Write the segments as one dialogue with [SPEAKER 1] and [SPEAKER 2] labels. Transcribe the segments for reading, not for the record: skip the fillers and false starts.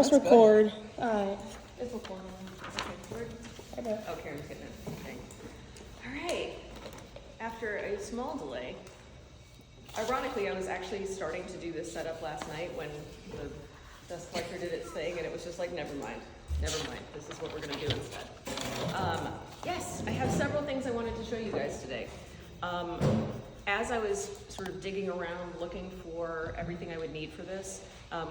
[SPEAKER 1] Let's record. Alright.
[SPEAKER 2] It's recording. Okay, oh, Karen's getting it. Okay. All right. After a small delay, ironically, I was actually starting to do this setup last night when the dust collector did its thing, and it was just like, never mind. This is what we're going to do instead. Yes, I have several things I wanted to show you guys today. As I was sort of digging around looking for everything I would need for this,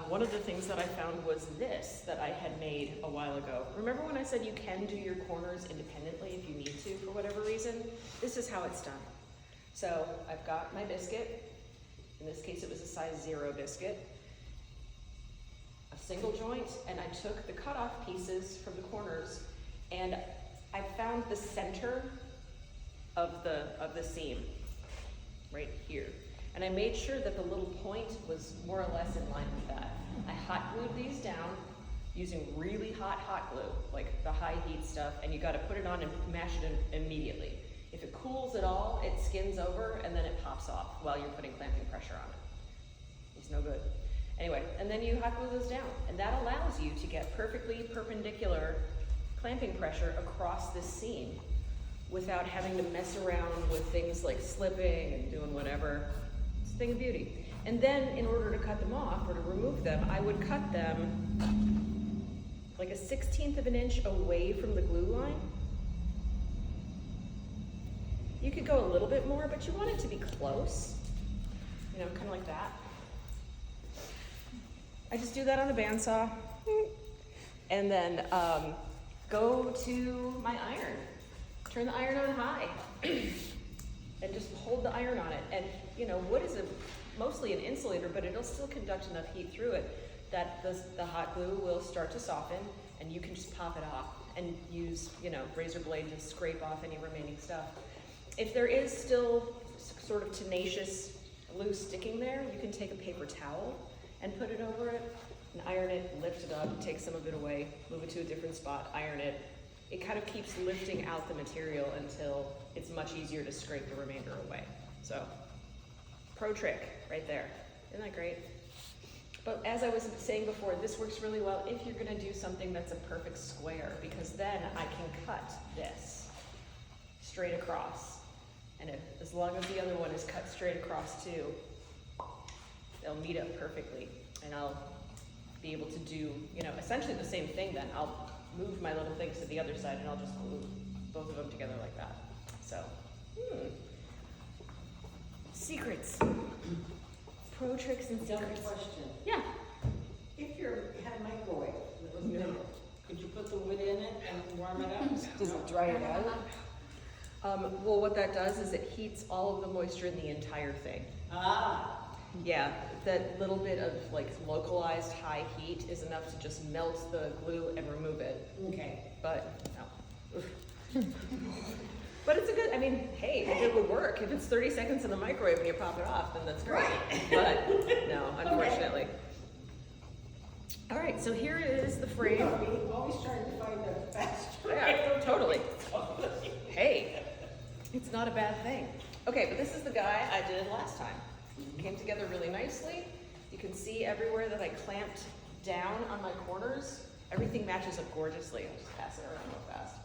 [SPEAKER 2] one of the things that I found was this that I had made a while ago. Remember when I said you can do your corners independently if you need to for whatever reason? This is how it's done. So I've got my biscuit. In this case, it was a size 0 biscuit. A single joint, and I took the cutoff pieces from the corners, and I found the center of the seam right here. And I made sure that the little point was more or less in line with that. I hot glued these down using really hot glue, like the high heat stuff, and you gotta put it on and mash it in immediately. If it cools at all, it skins over and then it pops off while you're putting clamping pressure on it. It's no good. Anyway, and then you hot glue those down, and that allows you to get perfectly perpendicular clamping pressure across this seam without having to mess around with things like slipping and doing whatever. It's a thing of beauty. And then in order to cut them off or to remove them, I would cut them like a 1/16 of an inch away from the glue line. You could go a little bit more, but you want it to be close, you know, kind of like that. I just do that on a bandsaw, and then go to my iron. Turn the iron on high, and just hold the iron on it. And you know, wood is mostly an insulator, but it'll still conduct enough heat through it that the hot glue will start to soften, and you can just pop it off and use, you know, razor blade to scrape off any remaining stuff. If there is still sort of tenacious glue sticking there, you can take a paper towel and put it over it and iron it, lift it up, take some of it away, move it to a different spot, iron it. It kind of keeps lifting out the material until it's much easier to scrape the remainder away. So, pro trick right there. Isn't that great? But as I was saying before, this works really well if you're gonna do something that's a perfect square, because then I can cut this straight across. And as long as the other one is cut straight across too, they'll meet up perfectly. And I'll be able to do, you know, essentially the same thing then. I'll move my little things to the other side and I'll just glue both of them together like that. So, secrets. Pro tricks and secrets.
[SPEAKER 3] Question.
[SPEAKER 2] Yeah.
[SPEAKER 3] If you had a microwave that was big, could you put the wood in it and warm it up?
[SPEAKER 1] Does it dry it out?
[SPEAKER 2] Well, what that does is it heats all of the moisture in the entire thing.
[SPEAKER 3] Ah.
[SPEAKER 2] Yeah, that little bit of like localized high heat is enough to just melt the glue and remove it.
[SPEAKER 3] Okay.
[SPEAKER 2] But no. But it's a good, I mean, hey, if it would work, if it's 30 seconds in the microwave and you pop it off, then that's great. But no, unfortunately. All right, so here is the frame.
[SPEAKER 3] We're always trying to find the faster.
[SPEAKER 2] Yeah, totally. Hey, it's not a bad thing. Okay, but this is the guy I did last time. Came together really nicely. You can see everywhere that I clamped down on my corners. Everything matches up gorgeously. I'll just pass it around real fast.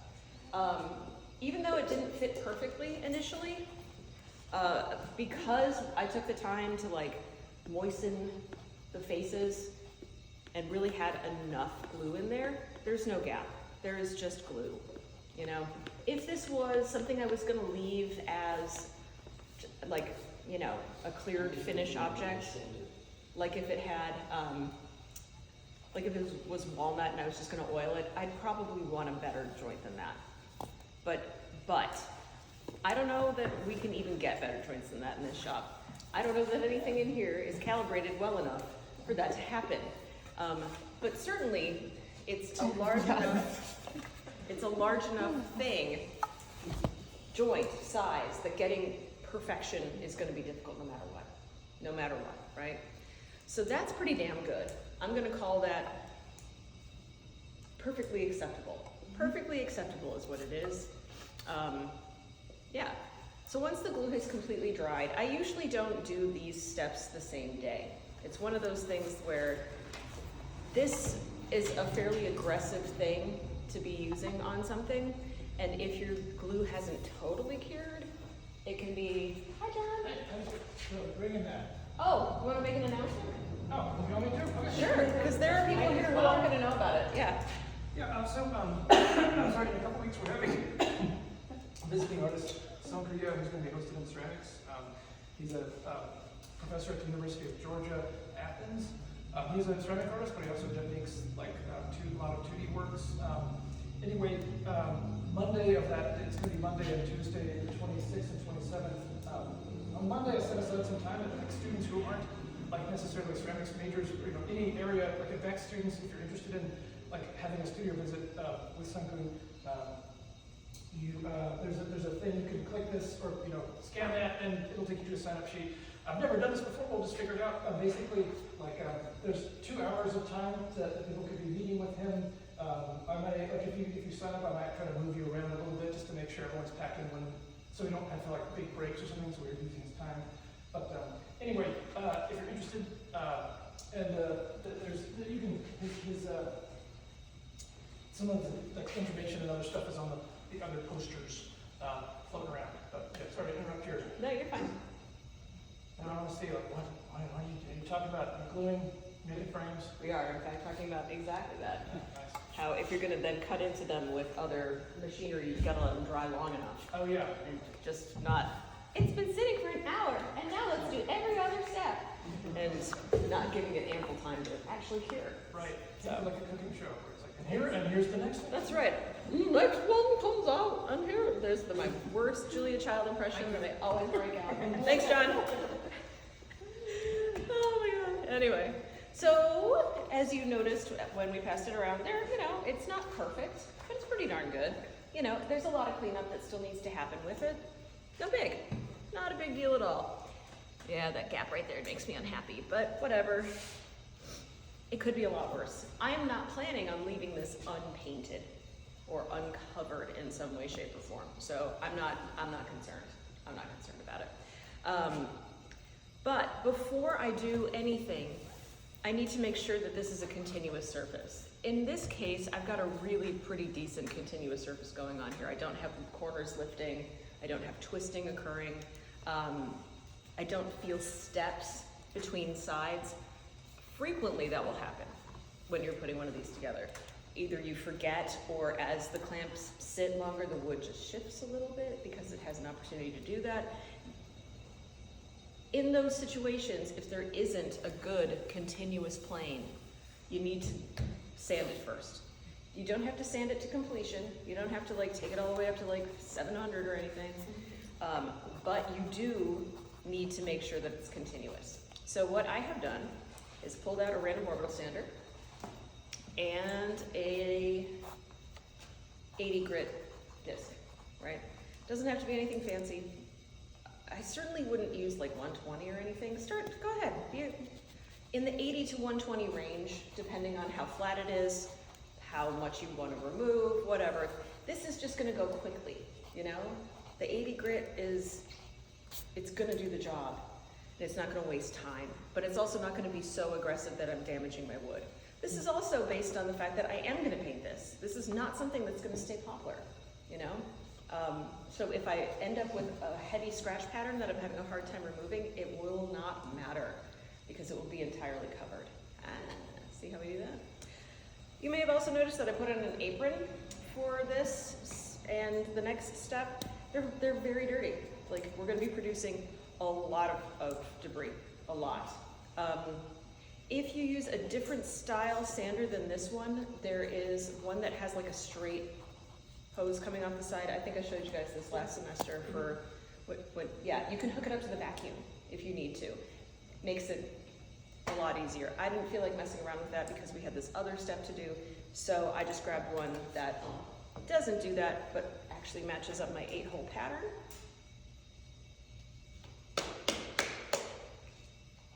[SPEAKER 2] Even though it didn't fit perfectly initially, because I took the time to like moisten the faces and really had enough glue in there, there's no gap. There is just glue, you know? If this was something I was gonna leave as like, you know, a cleared finish object, like if it had, like if it was walnut and I was just gonna oil it, I'd probably want a better joint than that. But I don't know that we can even get better joints than that in this shop. I don't know that anything in here is calibrated well enough for that to happen. But certainly it's a large enough thing, joint size, that getting perfection is going to be difficult no matter what, right? So that's pretty damn good. I'm going to call that perfectly acceptable. Perfectly acceptable is what it is. Yeah. So once the glue has completely dried, I usually don't do these steps the same day. It's one of those things where this is a fairly aggressive thing to be using on something. And if your glue hasn't totally cured, it can be, hi John.
[SPEAKER 4] Hey, how's it bringing that?
[SPEAKER 2] Oh, you want to make an announcement?
[SPEAKER 4] Oh, you want me to? Okay.
[SPEAKER 2] Sure, because there are people here who aren't going to know about it. Yeah.
[SPEAKER 4] Yeah, sorry, in a couple weeks we're having visiting artist Sangria, who's going to be hosted in ceramics. He's a professor at the University of Georgia, Athens. He's a ceramic artist, but he also makes like a lot of 2D works. Anyway, Monday of that, it's going to be Monday and Tuesday, the 26th and 27th. On Monday, I set aside some time to like students who aren't like necessarily ceramics majors, or any area, like advanced students, if you're interested in like having a studio visit with Sanku. There's a thing you can click this or scan that, and it'll take you to a sign-up sheet. I've never done this before. We'll just figure it out. Basically, like there's 2 hours of time that people could be meeting with him. I may, like if you sign up, I might try to move you around a little bit just to make sure everyone's packed in so we don't have to like big breaks or something. So we're using his time. But anyway, if you're interested, you can some of the information and other stuff is on the other posters floating around. But yeah, sorry to interrupt yours.
[SPEAKER 2] No, you're fine.
[SPEAKER 4] And I want to say, like, why are you talking about gluing knitted frames?
[SPEAKER 2] We are, in fact, talking about exactly that.
[SPEAKER 4] Yeah, nice.
[SPEAKER 2] How if you're going to then cut into them with other machinery, you've got to let them dry long enough.
[SPEAKER 4] Oh yeah.
[SPEAKER 2] And just not, it's been sitting for an hour, and now let's do every other step. And not giving it ample time to actually cure.
[SPEAKER 4] Right. So like a cooking show where it's like, and here's the next one.
[SPEAKER 2] That's right. Next one comes out, and here. There's my worst Julia Child impression that I always break out. Thanks, John. Oh my God. Anyway, so as you noticed when we passed it around, there, it's not perfect, but it's pretty darn good. There's a lot of cleanup that still needs to happen with it. No big, not a big deal at all. Yeah, that gap right there makes me unhappy, but whatever. It could be a lot worse. I am not planning on leaving this unpainted or uncovered in some way, shape, or form. So I'm not concerned. I'm not concerned about it. But before I do anything, I need to make sure that this is a continuous surface. In this case, I've got a really pretty decent continuous surface going on here. I don't have corners lifting. I don't have twisting occurring. I don't feel steps between sides. Frequently that will happen when you're putting one of these together. Either you forget, or as the clamps sit longer, the wood just shifts a little bit because it has an opportunity to do that. In those situations, if there isn't a good continuous plane, you need to sand it first. You don't have to sand it to completion. You don't have to take it all the way up to 700 or anything. But you do need to make sure that it's continuous. So what I have done is pulled out a random orbital sander and a 80 grit disc, right? Doesn't have to be anything fancy. I certainly wouldn't use 120 or anything. Go ahead, be in the 80 to 120 range, depending on how flat it is, how much you want to remove, whatever. This is just gonna go quickly, The 80 grit it's gonna do the job. It's not gonna waste time, but it's also not gonna be so aggressive that I'm damaging my wood. This is also based on the fact that I am gonna paint this. This is not something that's gonna stay poplar, So if I end up with a heavy scratch pattern that I'm having a hard time removing, it will not matter because it will be entirely covered. See how we do that? You may have also noticed that I put on an apron for this, and the next step, they're very dirty. We're gonna be producing a lot of debris, a lot. If you use a different style sander than this one, there is one that has a straight hose coming off the side. I think I showed you guys this last semester for, yeah, you can hook it up to the vacuum if you need to. Makes it a lot easier. I didn't feel like messing around with that because we had this other step to do, so I just grabbed one that doesn't do that, but actually matches up my 8-hole pattern.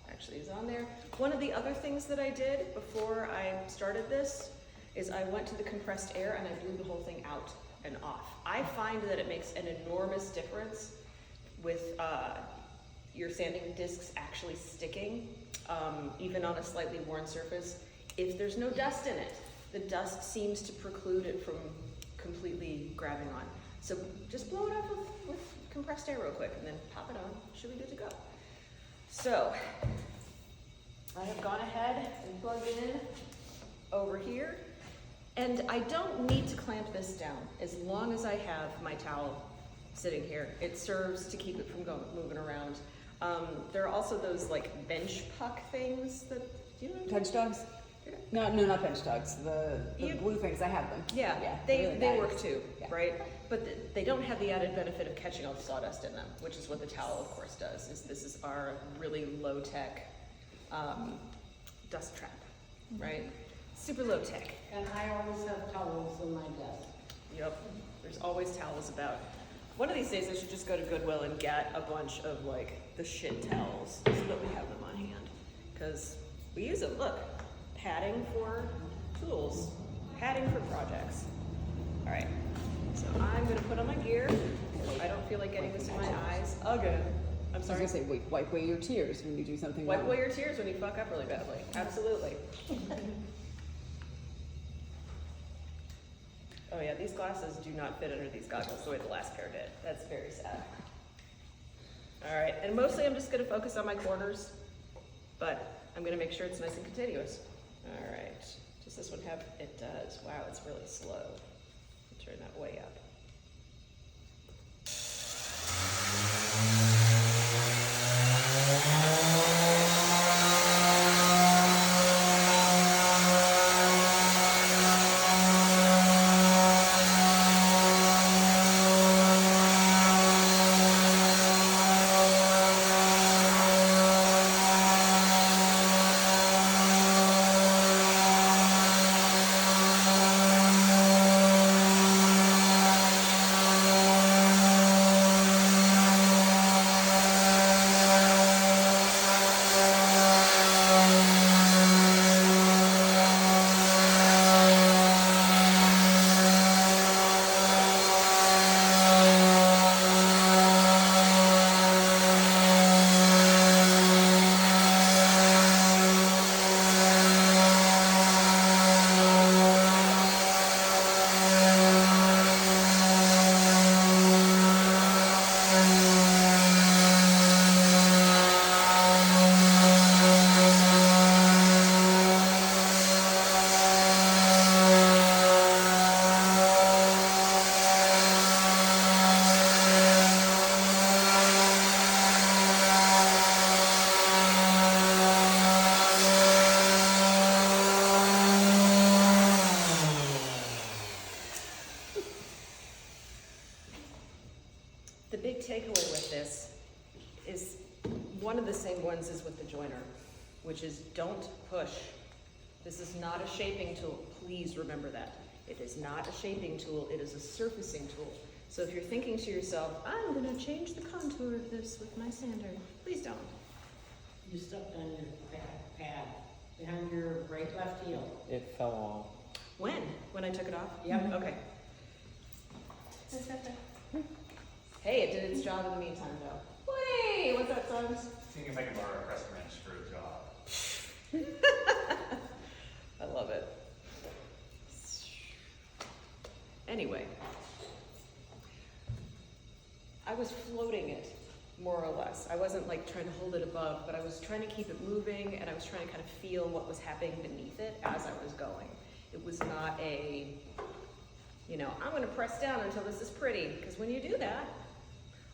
[SPEAKER 2] Actually is on there. One of the other things that I did before I started this is I went to the compressed air and I blew the whole thing out and off. I find that it makes an enormous difference with your sanding discs actually sticking, even on a slightly worn surface, if there's no dust in it. the dust seems to preclude it from completely grabbing on. So just blow it up with compressed air real quick and then pop it on, should be good to go. So I have gone ahead and plugged it in over here. And I don't need to clamp this down as long as I have my towel sitting here. It serves to keep it from moving around. There are also those like bench puck things that, do you know?
[SPEAKER 1] Bench dogs? No, not bench dogs. The blue things, I have them.
[SPEAKER 2] Yeah,
[SPEAKER 1] they're really
[SPEAKER 2] they
[SPEAKER 1] nice.
[SPEAKER 2] work too,
[SPEAKER 1] Yeah.
[SPEAKER 2] right? But they don't have the added benefit of catching all the sawdust in them, which is what the towel, of course, does. This is our really low-tech dust trap, right? Super low-tech.
[SPEAKER 3] And I always have towels in my desk.
[SPEAKER 2] Yep, there's always towels about. One of these days I should just go to Goodwill and get a bunch of like the shit towels so that we have them on hand. Because we use them, look, padding for tools, padding for projects. All right, so I'm gonna put on my gear. I don't feel like getting this in my eyes again. I'm
[SPEAKER 1] I was
[SPEAKER 2] sorry.
[SPEAKER 1] gonna say, wipe away your tears when you do something
[SPEAKER 2] Wipe
[SPEAKER 1] wrong.
[SPEAKER 2] away your tears when you fuck up really badly. Absolutely. Oh yeah, these glasses do not fit under these goggles the way the last pair did. That's very sad. All right, and mostly I'm just gonna focus on my corners, but I'm gonna make sure it's nice and continuous. All right, does this one have, it does. Wow, it's really slow. Turn that way up. The big takeaway with this is one of the same ones as with the joiner, which is don't push. This is not a shaping tool. Please remember that. It is not a shaping tool, it is a surfacing tool. So if you're thinking to yourself, I'm gonna change the contour of this with my sander, please don't.
[SPEAKER 3] You stepped on your pad behind your right left heel.
[SPEAKER 5] It fell off.
[SPEAKER 2] When I took it off?
[SPEAKER 3] Yep.
[SPEAKER 2] Okay. Hey, it did its job in the meantime though. Wait, what's that sound?
[SPEAKER 6] See if I can borrow a press wrench for a job.
[SPEAKER 2] I love it. Anyway, I was floating it, more or less. I wasn't like trying to hold it above, but I was trying to keep it moving and I was trying to kind of feel what was happening beneath it as I was going. It was not a, you know, I'm gonna press down until this is pretty, because when you do that,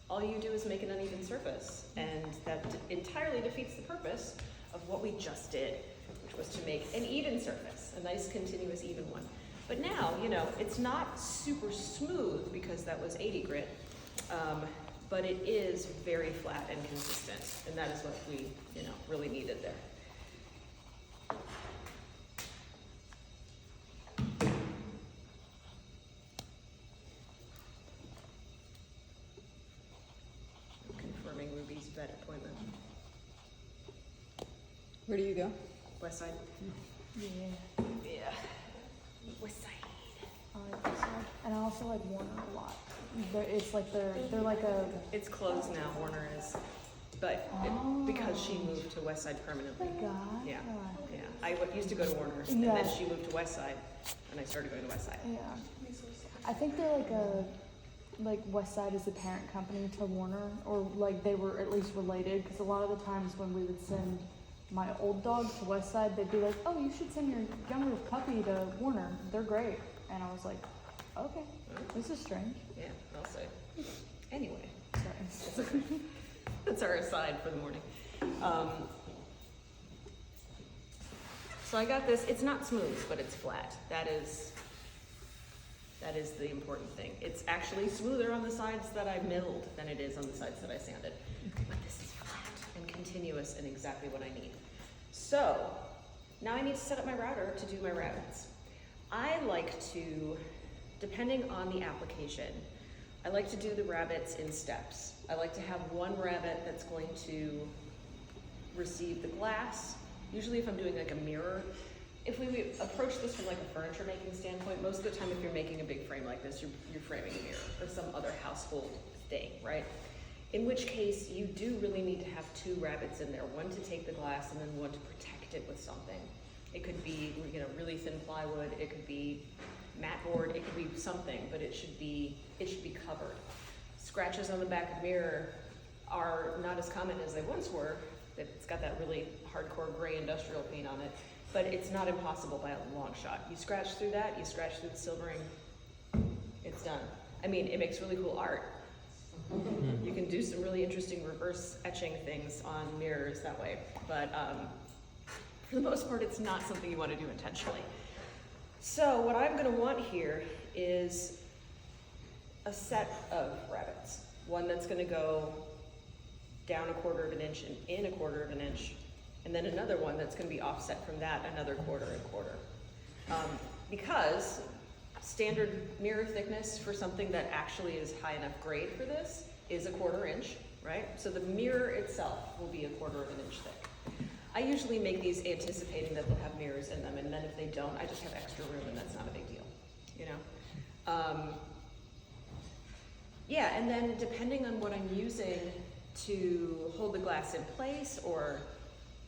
[SPEAKER 2] all you do is make an uneven surface, and that entirely defeats the purpose of what we just did, which was to make an even surface, a nice continuous even one. But now, you know, it's not super smooth because that was 80 grit, but it is very flat and consistent, and that is what we, you know, really needed there. Confirming Ruby's vet appointment.
[SPEAKER 1] Where do you go?
[SPEAKER 2] West side?
[SPEAKER 7] Yeah,
[SPEAKER 2] Yeah. West side.
[SPEAKER 7] I like this one. And I also like Warner a lot. It's like they're like a.
[SPEAKER 2] It's closed now, Warner is, but because she moved to West Side permanently.
[SPEAKER 7] God.
[SPEAKER 2] Yeah, yeah. used to go to Warner's, and then
[SPEAKER 7] Yeah.
[SPEAKER 2] she moved to West Side, and I started going to West Side.
[SPEAKER 7] Yeah. I think they're like West Side is the parent company to Warner, or like they were at least related, because a lot of the times when we would send my old dog to West Side, they'd be like, oh, you should send your younger puppy to Warner. They're great. And I was like, okay, this is strange.
[SPEAKER 2] Yeah, I'll say. Anyway,
[SPEAKER 7] Sorry.
[SPEAKER 2] that's our aside for the morning. So I got this. It's not smooth, but it's flat. That is the important thing. It's actually smoother on the sides that I milled than it is on the sides that I sanded. But this is flat and continuous and exactly what I need. So now I need to set up my router to do my rabbits. I like to, depending on the application, I like to do the rabbits in steps. I like to have one rabbit that's going to receive the glass. Usually if I'm doing like a mirror, if we approach this from like a furniture making standpoint, most of the time if you're making a big frame like this, you're framing a mirror or some other household thing, right? In which case you do really need to have two rabbits in there, one to take the glass and then one to protect it with something. It could be, you know, really thin plywood, it could be mat board, it could be something, but it should be covered. Scratches on the back of the mirror are not as common as they once were. It's got that really hardcore gray industrial paint on it, but it's not impossible by a long shot. You scratch through that, you scratch through the silvering, it's done. I mean, it makes really cool art. You can do some really interesting reverse etching things on mirrors that way, but for the most part, it's not something you want to do intentionally. So what I'm going to want here is a set of rabbits. One that's going to go down 1/4 of an inch and in 1/4 of an inch, and then another one that's going to be offset from that another 1/4 and 1/4. Because standard mirror thickness for something that actually is high enough grade for this is 1/4 inch, right? So the mirror itself will be 1/4 of an inch thick. I usually make these anticipating that they'll have mirrors in them, and then if they don't, I just have extra room, and that's not a big deal, you know? Yeah, and then depending on what I'm using to hold the glass in place, or,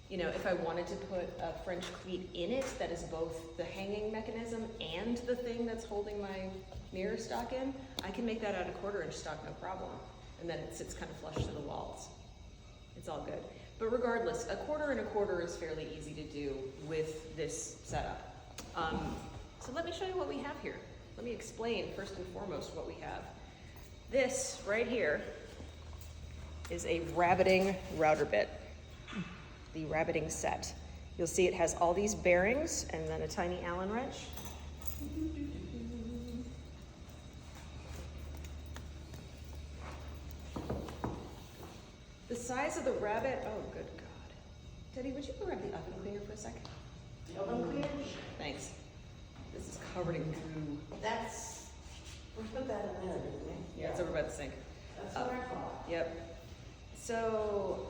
[SPEAKER 2] you know, if I wanted to put a French cleat in it that is both the hanging mechanism and the thing that's holding my mirror stock in, I can make that out of 1/4 inch stock, no problem. And then it sits kind of flush to the walls. It's all good. But regardless, 1/4 and 1/4 is fairly easy to do with this setup. So let me show you what we have here. Let me explain first and foremost what we have. This right here is a rabbiting router bit, the rabbiting set. You'll see it has all these bearings and then a tiny Allen wrench. The size of the rabbit, oh good God. Teddy, would you grab the oven cleaner for a second?
[SPEAKER 3] The oven cleaners?
[SPEAKER 2] Thanks. This is covered in goo.
[SPEAKER 3] That's, we put that in there, didn't we?
[SPEAKER 2] Yeah, it's over by the sink.
[SPEAKER 3] That's what I thought.
[SPEAKER 2] Yep. So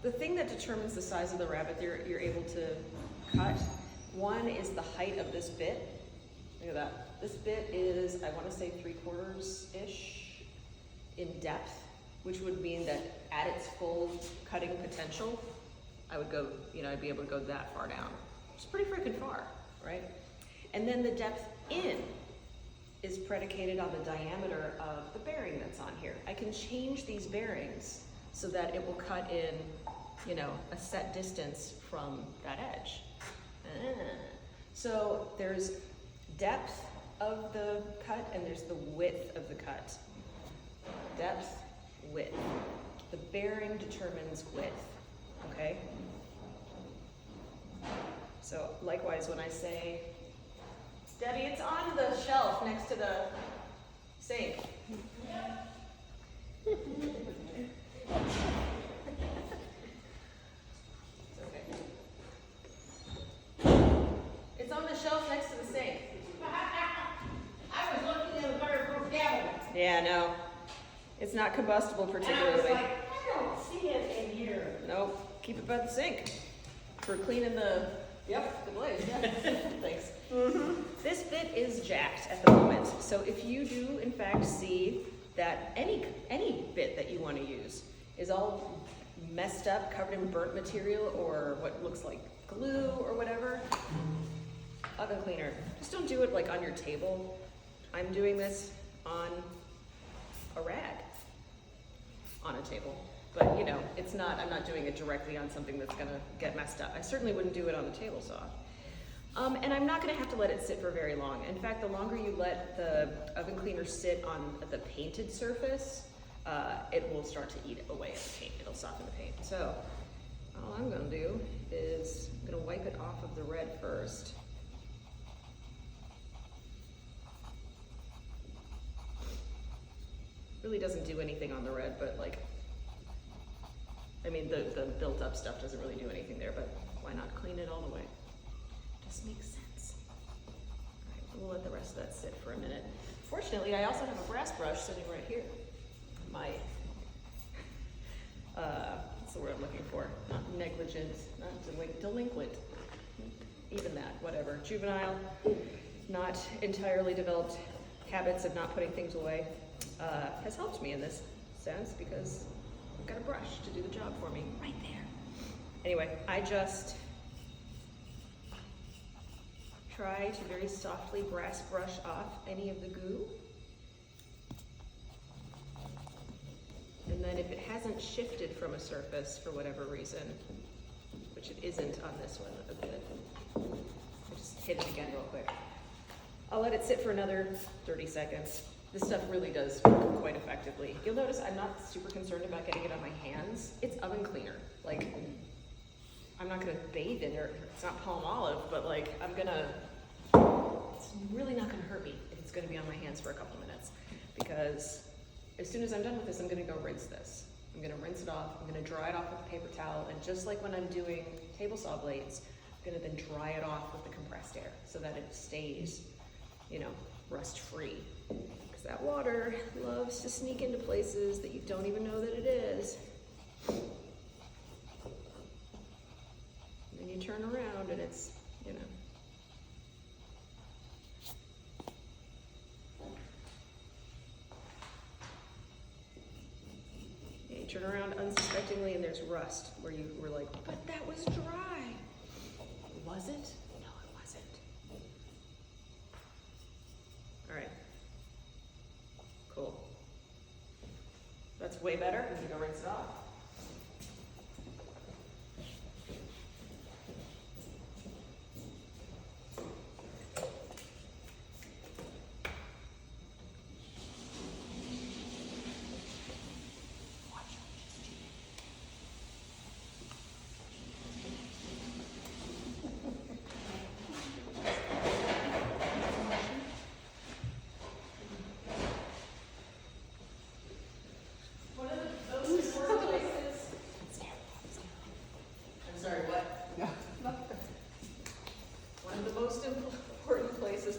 [SPEAKER 2] the thing that determines the size of the rabbit you're able to cut, one is the height of this bit. Look at that. This bit is, I want to say 3/4-ish in depth, which would mean that at its full cutting potential, I would go, you know, I'd be able to go that far down, which is pretty freaking far, right? And then the depth in is predicated on the diameter of the bearing that's on here. I can change these bearings so that it will cut in, you know, a set distance from that edge. So there's depth of the cut and there's the width of the cut. Depth, width. The bearing determines width, okay? So likewise, when I say, Debbie, it's on the shelf next to the sink. It's okay. It's on the shelf next to the sink.
[SPEAKER 3] I was looking in the fireproof cabinet.
[SPEAKER 2] Yeah, no. It's not combustible
[SPEAKER 3] And I was
[SPEAKER 2] particularly.
[SPEAKER 3] like, I don't see it in here.
[SPEAKER 2] Nope. Keep it by the sink for cleaning the blaze. Yeah. Thanks. This bit is jacked at the moment. So if you do in fact see that any bit that you want to use is all messed up, covered in burnt material or what looks like glue or whatever, oven cleaner. Just don't do it like on your table. I'm doing this on a rag on a table. But you know, it's not, I'm not doing it directly on something that's gonna get messed up. I certainly wouldn't do it on the table saw. And I'm not gonna have to let it sit for very long. In fact, the longer you let the oven cleaner sit on the painted surface, it will start to eat away at the paint. It'll soften the paint. So all I'm gonna do is I'm gonna wipe it off of the red first. Really doesn't do anything on the red, but like, I mean, the built up stuff doesn't really do anything there, but why not clean it all the way? Just makes sense. All right, we'll let the rest of that sit for a minute. Fortunately, I also have a brass brush sitting right here. My, what's the word I'm looking for? Not negligent, not delinquent, even that, whatever. Juvenile, not entirely developed habits of not putting things away has helped me in this sense because I've got a brush to do the job for me right there. Anyway, I just try to very softly brass brush off any of the goo. And then if it hasn't shifted from a surface for whatever reason, which it isn't on this one a bit, I just hit it again real quick. I'll let it sit for another 30 seconds. This stuff really does work quite effectively. You'll notice I'm not super concerned about getting it on my hands. It's oven cleaner. Like, I'm not gonna bathe in it. It's not palm olive, but like, it's really not gonna hurt me if it's gonna be on my hands for a couple minutes. Because as soon as I'm done with this, I'm gonna go rinse this. I'm gonna rinse it off. I'm gonna dry it off with a paper towel. And just like when I'm doing table saw blades, I'm gonna then dry it off with the compressed air so that it stays, you know, rust free. Because that water loves to sneak into places that you don't even know that it is. And then you turn around and it's, you know. Yeah, you turn around unsuspectingly and there's rust where you were like, but that was dry. Was it? No, it wasn't. All right. Cool. That's way better. I'm gonna go rinse it off.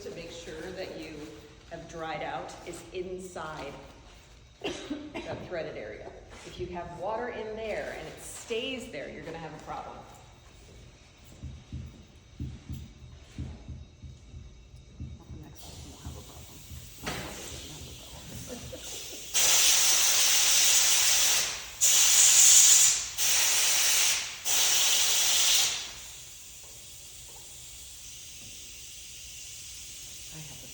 [SPEAKER 2] To make sure that you have dried out is inside that threaded area. If you have water in there and it stays there, you're gonna have a problem.
[SPEAKER 1] Next time we'll have a problem. I have a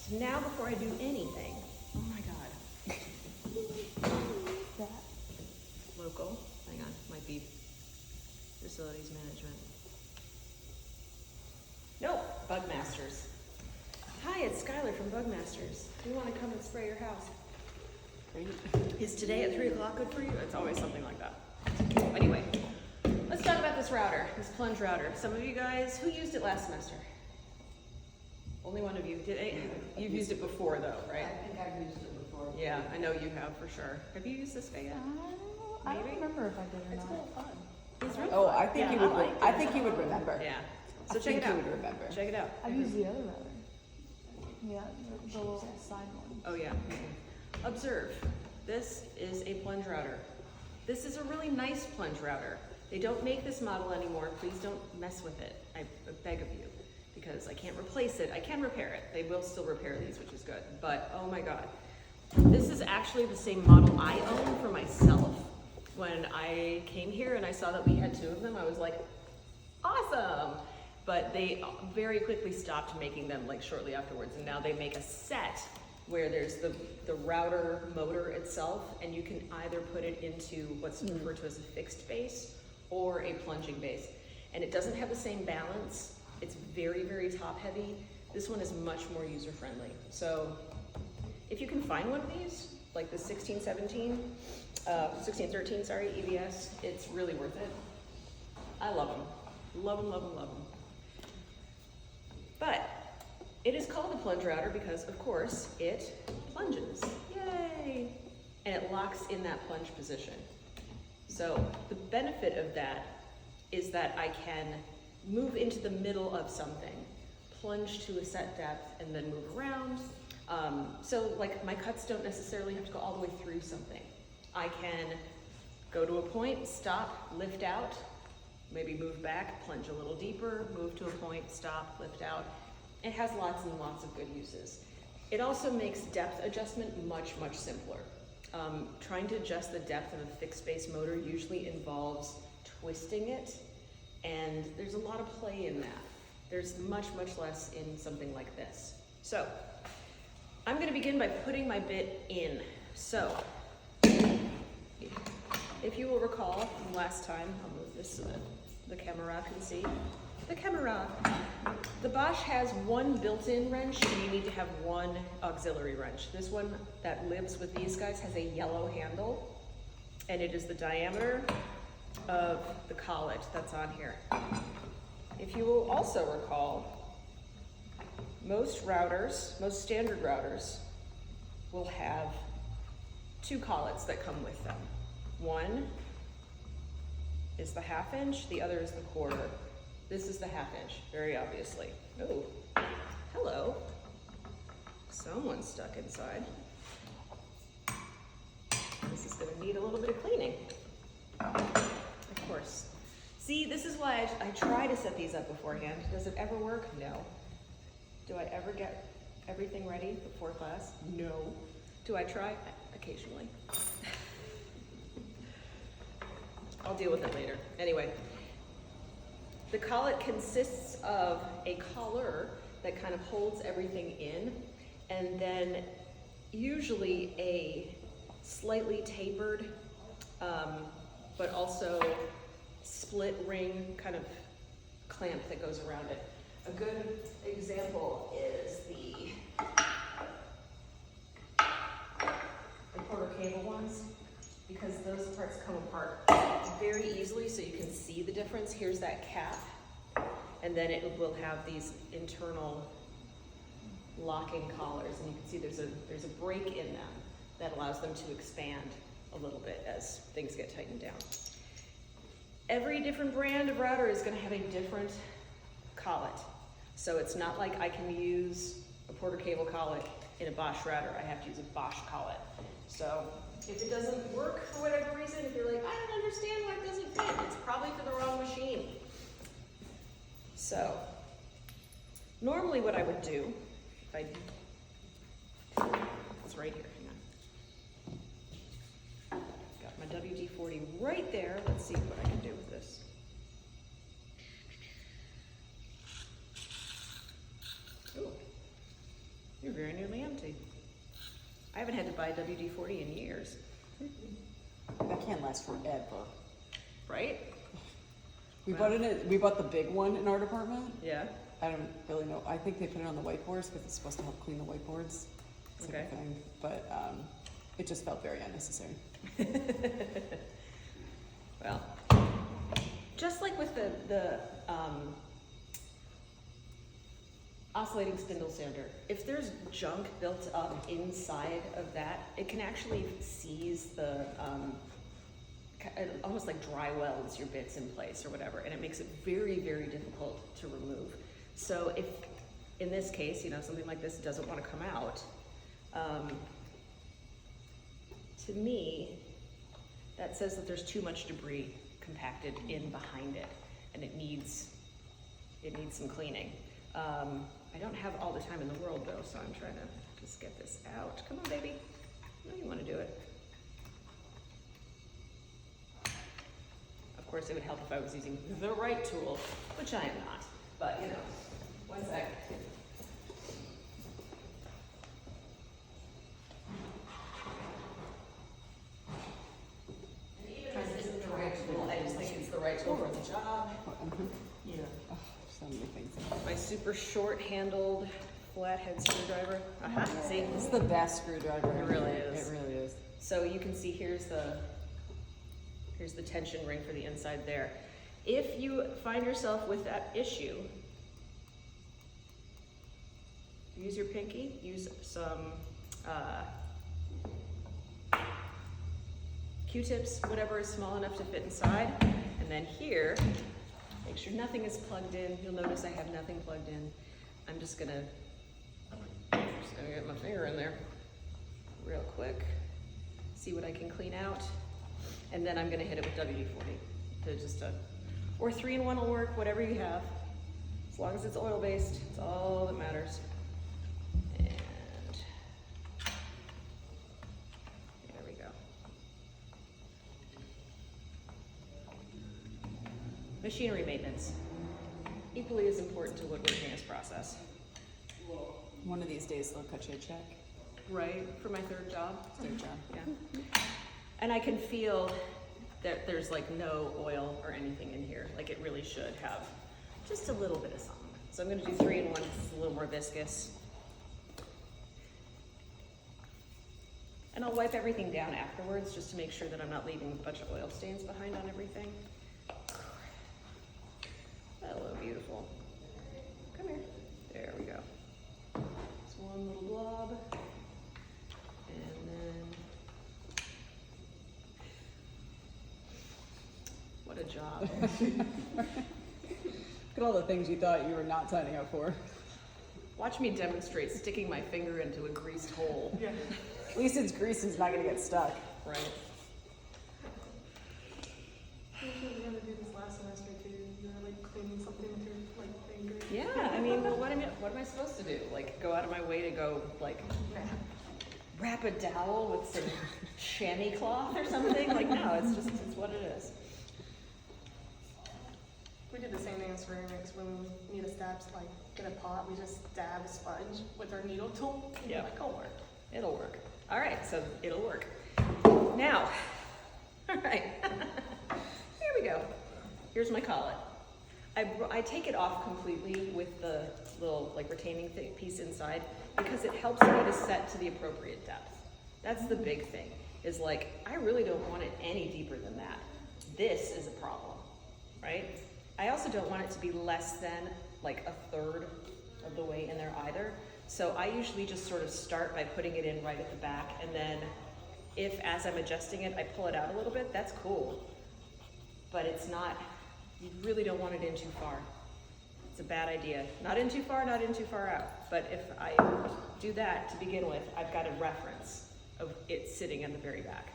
[SPEAKER 2] So now before I do anything, oh my God.
[SPEAKER 7] That.
[SPEAKER 2] Local, hang on, might be facilities management. Nope, Bugmasters. Hi, it's Skylar from Bugmasters. We want to come and spray your house. Is today at 3 o'clock good for you? It's always something like that. Anyway, let's talk about this router, this plunge router. Some of you guys, who used it last semester? Only one of you. You've used it before though, right?
[SPEAKER 3] I think I've used it before.
[SPEAKER 2] Yeah, I know you have for sure. Have you used this guy yet?
[SPEAKER 7] I don't
[SPEAKER 2] Maybe?
[SPEAKER 7] remember if I did or
[SPEAKER 2] It's
[SPEAKER 7] not.
[SPEAKER 2] real fun. It's real
[SPEAKER 1] Oh,
[SPEAKER 2] fun.
[SPEAKER 1] I think
[SPEAKER 2] Yeah,
[SPEAKER 1] you would.
[SPEAKER 2] like
[SPEAKER 1] I
[SPEAKER 2] it.
[SPEAKER 1] think you would remember.
[SPEAKER 2] Yeah.
[SPEAKER 1] I
[SPEAKER 2] So check
[SPEAKER 1] think
[SPEAKER 2] it out.
[SPEAKER 1] you would remember.
[SPEAKER 2] Check it out.
[SPEAKER 7] I've used the other router. Yeah, the little side one.
[SPEAKER 2] Oh yeah. Observe. This is a plunge router. This is a really nice plunge router. They don't make this model anymore. Please don't mess with it. I beg of you, because I can't replace it. I can repair it. They will still repair these, which is good. But oh my God, this is actually the same model I own for myself. When I came here and I saw that we had 2 of them, I was like, awesome. But they very quickly stopped making them like shortly afterwards. And now they make a set where there's the router motor itself, and you can either put it into what's referred to as a fixed base or a plunging base. And it doesn't have the same balance. It's very, very top heavy. This one is much more user friendly. So if you can find one of these, like the 1613, sorry, EVS, it's really worth it. I love them. Love them, love them, love them. But it is called a plunge router because, of course, it plunges. Yay! And it locks in that plunge position. So the benefit of that is that I can move into the middle of something, plunge to a set depth, and then move around. So like my cuts don't necessarily have to go all the way through something. I can go to a point, stop, lift out, maybe move back, plunge a little deeper, move to a point, stop, lift out. It has lots and lots of good uses. It also makes depth adjustment much, much simpler. Trying to adjust the depth of a fixed base motor usually involves twisting it, and there's a lot of play in that. There's much, much less in something like this. So, I'm gonna begin by putting my bit in. So, if you will recall from last time, I'll move this so that the camera can see. The camera. The Bosch has 1 built-in wrench, and you need to have 1 auxiliary wrench. This one that lives with these guys has a yellow handle, and it is the diameter of the collet that's on here. If you will also recall, most standard routers will have 2 collets that come with them. One is the 1/2 inch, the other is the 1/4. This is the 1/2 inch, very obviously. Oh, hello. Someone's stuck inside. This is gonna need a little bit of cleaning. Of course. See, this is why I try to set these up beforehand. Does it ever work? No. Do I ever get everything ready before class? No. Do I try? Occasionally. I'll deal with it later. Anyway, the collet consists of a collar that kind of holds everything in, and then usually a slightly tapered, but also split ring kind of clamp that goes around it. A good example is the quarter cable ones, because those parts come apart very easily, so you can see the difference. Here's that cap, and then it will have these internal locking collars, and you can see there's a break in them that allows them to expand a little bit as things get tightened down. Every different brand of router is going to have a different collet, so it's not like I can use a Porter cable collet in a Bosch router. I have to use a Bosch collet. So if it doesn't work for whatever reason, if you're like, I don't understand why it doesn't fit, it's probably for the wrong machine. So normally what I would do, it's right here, hang on. Got my WD-40 right there. Let's see what I can do with this. Ooh, you're very nearly empty. I haven't had to buy WD-40 in years.
[SPEAKER 1] That can't last forever.
[SPEAKER 2] Right?
[SPEAKER 1] We bought the big one in our department.
[SPEAKER 2] Yeah.
[SPEAKER 1] I don't really know. I think they put it on the whiteboards because it's supposed to help clean the whiteboards. It's
[SPEAKER 2] Okay.
[SPEAKER 1] a thing. But it just felt very unnecessary.
[SPEAKER 2] Well, just like with the oscillating spindle sander, if there's junk built up inside of that, it can actually seize the, almost like dry welds your bits in place or whatever, and it makes it very, very difficult to remove. So if, in this case, something like this doesn't want to come out, to me, that says that there's too much debris compacted in behind it, and it needs some cleaning. I don't have all the time in the world though, so I'm trying to just get this out. Come on, baby. I know you want to do it. Of course, it would help if I was using the right tool, which I am not. But, you know, one sec. And even if this isn't the right tool, I just think it's the right tool for the job.
[SPEAKER 1] Yeah. Oh, so many things.
[SPEAKER 2] My super short-handled flathead screwdriver. See?
[SPEAKER 1] This is the best screwdriver.
[SPEAKER 2] It really is.
[SPEAKER 1] It really is.
[SPEAKER 2] So you can see here's the tension ring for the inside there. If you find yourself with that issue, use your pinky, use some Q-tips, whatever is small enough to fit inside. And then here, make sure nothing is plugged in. You'll notice I have nothing plugged in. I'm just gonna get my finger in there real quick, see what I can clean out. And then I'm gonna hit it with WD-40 to just, or 3-in-1 will work, whatever you have. As long as it's oil-based, it's all that matters. And there we go. Machinery maintenance, equally as important to woodworking as process.
[SPEAKER 1] One of these days they'll cut you a check.
[SPEAKER 2] Right, for my third job.
[SPEAKER 1] Third job.
[SPEAKER 2] Yeah. And I can feel that there's like no oil or anything in here. Like it really should have just a little bit of something. So I'm gonna do 3-in-1, it's a little more viscous. And I'll wipe everything down afterwards just to make sure that I'm not leaving a bunch of oil stains behind on everything. Hello, beautiful. Come here. There we go. Just one little blob. And then, what a job.
[SPEAKER 1] Look at all the things you thought you were not signing up for.
[SPEAKER 2] Watch me demonstrate sticking my finger into a greased hole.
[SPEAKER 4] Yeah.
[SPEAKER 1] At least it's greased and it's not gonna get stuck.
[SPEAKER 2] Right.
[SPEAKER 5] I think we were gonna do this last semester too. You were like cleaning something with your like finger.
[SPEAKER 2] Yeah, I mean, well, what am I supposed to do? Like, go out of my way to go, like, wrap a dowel with some chamois cloth or something? Like, no, it's what it is.
[SPEAKER 5] We did the same thing in ceramics when we need a stab, like in a pot, we just dab a sponge with our needle tool. And
[SPEAKER 2] Yeah.
[SPEAKER 5] Like, oh, work.
[SPEAKER 2] It'll work. All right, so it'll work. Now, all right, here we go. Here's my collet. I take it off completely with the little like retaining piece inside because it helps me to set to the appropriate depth. That's the big thing, is like, I really don't want it any deeper than that. This is a problem, right? I also don't want it to be less than like 1/3 of the way in there either. So I usually just sort of start by putting it in right at the back, and then if as I'm adjusting it, I pull it out a little bit, that's cool. But it's not, you really don't want it in too far. It's a bad idea. Not in too far, not in too far out. But if I do that to begin with, I've got a reference of it sitting in the very back.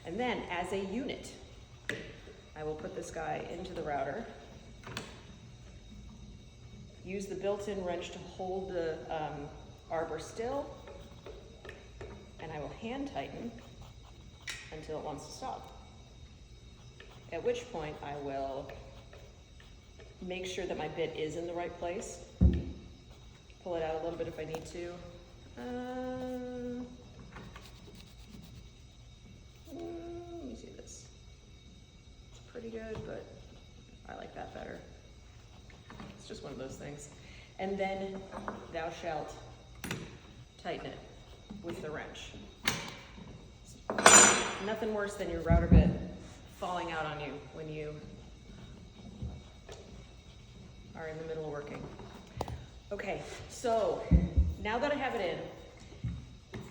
[SPEAKER 2] And then as a unit, I will put this guy into the router. Use the built-in wrench to hold the arbor still, and I will hand tighten until it wants to stop. At which point I will make sure that my bit is in the right place. Pull it out a little bit if I need to. Let me see this. It's pretty good, but I like that better. It's just one of those things. And then thou shalt tighten it with the wrench. Nothing worse than your router bit falling out on you when you are in the middle of working. Okay, so now that I have it in,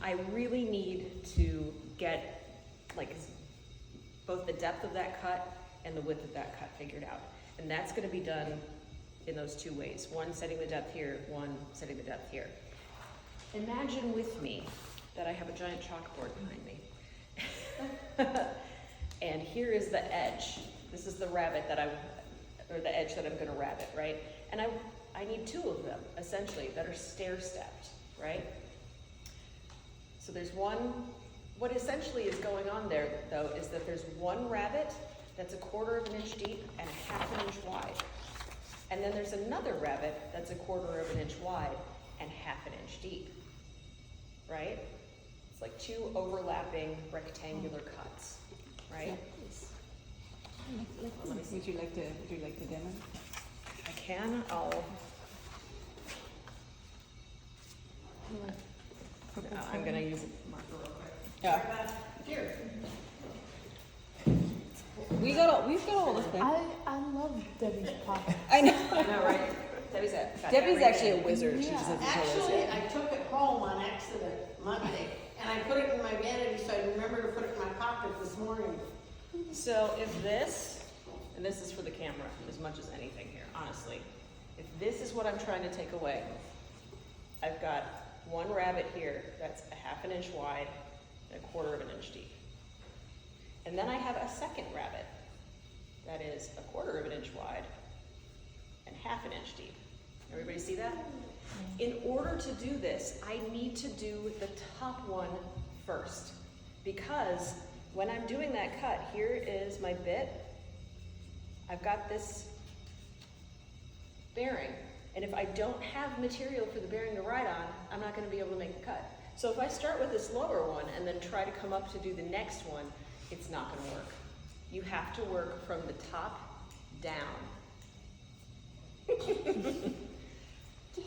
[SPEAKER 2] I really need to get like both the depth of that cut and the width of that cut figured out. And that's gonna be done in those two ways. One setting the depth here, one setting the depth here. Imagine with me that I have a giant chalkboard behind me. And here is the edge This is the rabbet or the edge that I'm gonna rabbet, right? And I need 2 of them, essentially, that are stair-stepped, right? So there's what essentially is going on there, though, is that there's one rabbet that's 1/4 of an inch deep and 1/2 an inch wide. And then there's another rabbet that's 1/4 of an inch wide and 1/2 an inch deep, right? It's like 2 overlapping rectangular cuts, right? Let me see.
[SPEAKER 1] Would you like to demo?
[SPEAKER 2] I can, I'm gonna use a marker real quick.
[SPEAKER 1] Yeah.
[SPEAKER 3] Here.
[SPEAKER 1] We've got all this thing.
[SPEAKER 7] I love Debbie's pocket.
[SPEAKER 1] I know.
[SPEAKER 2] I know, right? Debbie's
[SPEAKER 1] Debbie's actually a wizard. She
[SPEAKER 7] Yeah.
[SPEAKER 1] just doesn't tell us
[SPEAKER 3] Actually,
[SPEAKER 1] yet.
[SPEAKER 3] I took it home on accident Monday, and I put it in my vanity, so I remember to put it in my pocket this morning.
[SPEAKER 2] So if this, and this is for the camera as much as anything here, honestly. If this is what I'm trying to take away, I've got one rabbet here that's 1/2 an inch wide and 1/4 of an inch deep. And then I have a second rabbet that is 1/4 of an inch wide and 1/2 an inch deep. Everybody see that? In order to do this, I need to do the top one first, because when I'm doing that cut, here is my bit. I've got this bearing, and if I don't have material for the bearing to ride on, I'm not going to be able to make the cut. So if I start with this lower one and then try to come up to do the next one, it's not going to work. You have to work from the top down.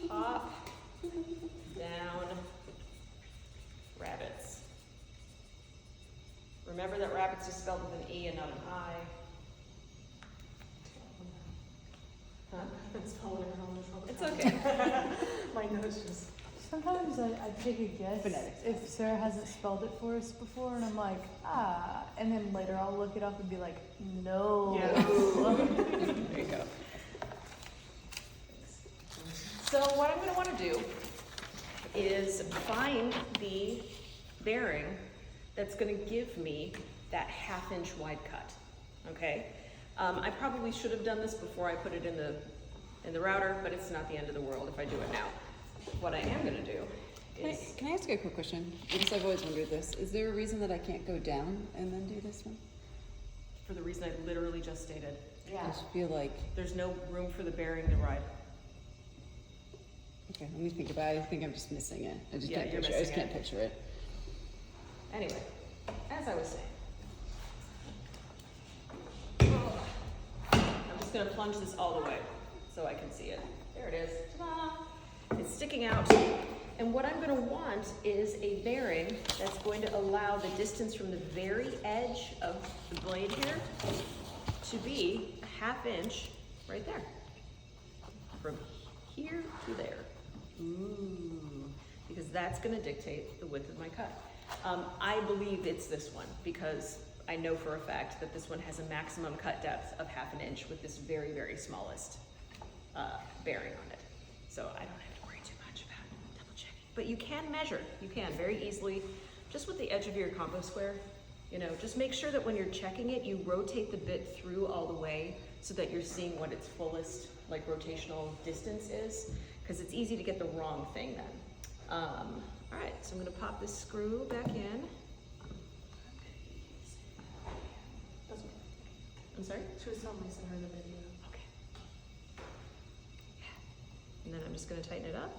[SPEAKER 2] Top, down, rabbits. Remember that rabbits is spelled with an E and not an I. Huh?
[SPEAKER 5] It's falling around this all the
[SPEAKER 2] It's
[SPEAKER 5] time.
[SPEAKER 2] okay.
[SPEAKER 5] My nose just.
[SPEAKER 7] Sometimes I take a guess
[SPEAKER 1] Phonetics.
[SPEAKER 7] if Sarah hasn't spelled it for us before, and I'm like, and then later I'll look it up and be like, no.
[SPEAKER 5] Yeah.
[SPEAKER 1] There you go.
[SPEAKER 2] So what I'm going to want to do is find the bearing that's going to give me that 1/2 inch wide cut, okay? I probably should have done this before I put it in the router, but it's not the end of the world if I do it now. What I am going to do is...
[SPEAKER 1] Can I ask you a quick question? Because I've always wondered this. Is there a reason that I can't go down and then do this one?
[SPEAKER 2] For the reason I literally just stated.
[SPEAKER 1] I just feel like,
[SPEAKER 2] There's no room for the bearing to ride.
[SPEAKER 1] okay, let me think about it. I think I'm just missing it. I just
[SPEAKER 2] Yeah,
[SPEAKER 1] can't
[SPEAKER 2] you're
[SPEAKER 1] picture it. I just
[SPEAKER 2] missing
[SPEAKER 1] can't
[SPEAKER 2] it.
[SPEAKER 1] picture it.
[SPEAKER 2] Anyway, as I was saying. I'm just going to plunge this all the way so I can see it. There it is. Ta-da! It's sticking out. And what I'm going to want is a bearing that's going to allow the distance from the very edge of the blade here to be 1/2 inch right there. From here to there. Ooh. Because that's going to dictate the width of my cut. I believe it's this one because I know for a fact that this one has a maximum cut depth of 1/2 inch with this very, very smallest bearing on it. So I don't have to worry too much about double checking. But you can measure. You can very easily, just with the edge of your combo square. You know, just make sure that when you're checking it, you rotate the bit through all the way so that you're seeing what its fullest, like, rotational distance is, because it's easy to get the wrong thing then. All right, so I'm going to pop this screw back in. I'm sorry?
[SPEAKER 5] She was telling me to send her the video.
[SPEAKER 2] Okay. And then I'm just going to tighten it up.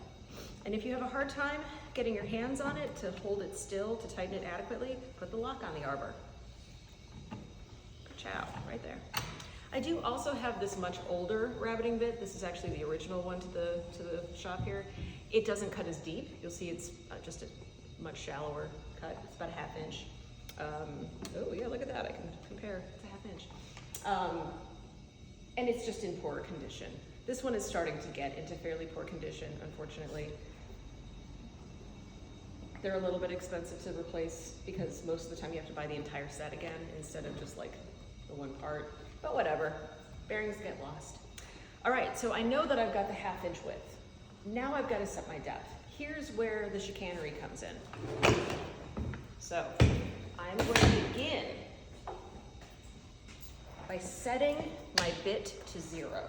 [SPEAKER 2] And if you have a hard time getting your hands on it to hold it still, to tighten it adequately, put the lock on the arbor. Ka-chow, right there. I do also have this much older rabbiting bit. This is actually the original one to the shop here. It doesn't cut as deep. You'll see it's just a much shallower cut. It's about 1/2 inch. Oh yeah, look at that. I can compare. It's 1/2 inch. And it's just in poor condition. This one is starting to get into fairly poor condition, unfortunately. They're a little bit expensive to replace because most of the time you have to buy the entire set again instead of just like the one part. But whatever, bearings get lost. All right, so I know that I've got the 1/2 inch width. Now I've got to set my depth. Here's where the chicanery comes in. So I'm going to begin by setting my bit to 0.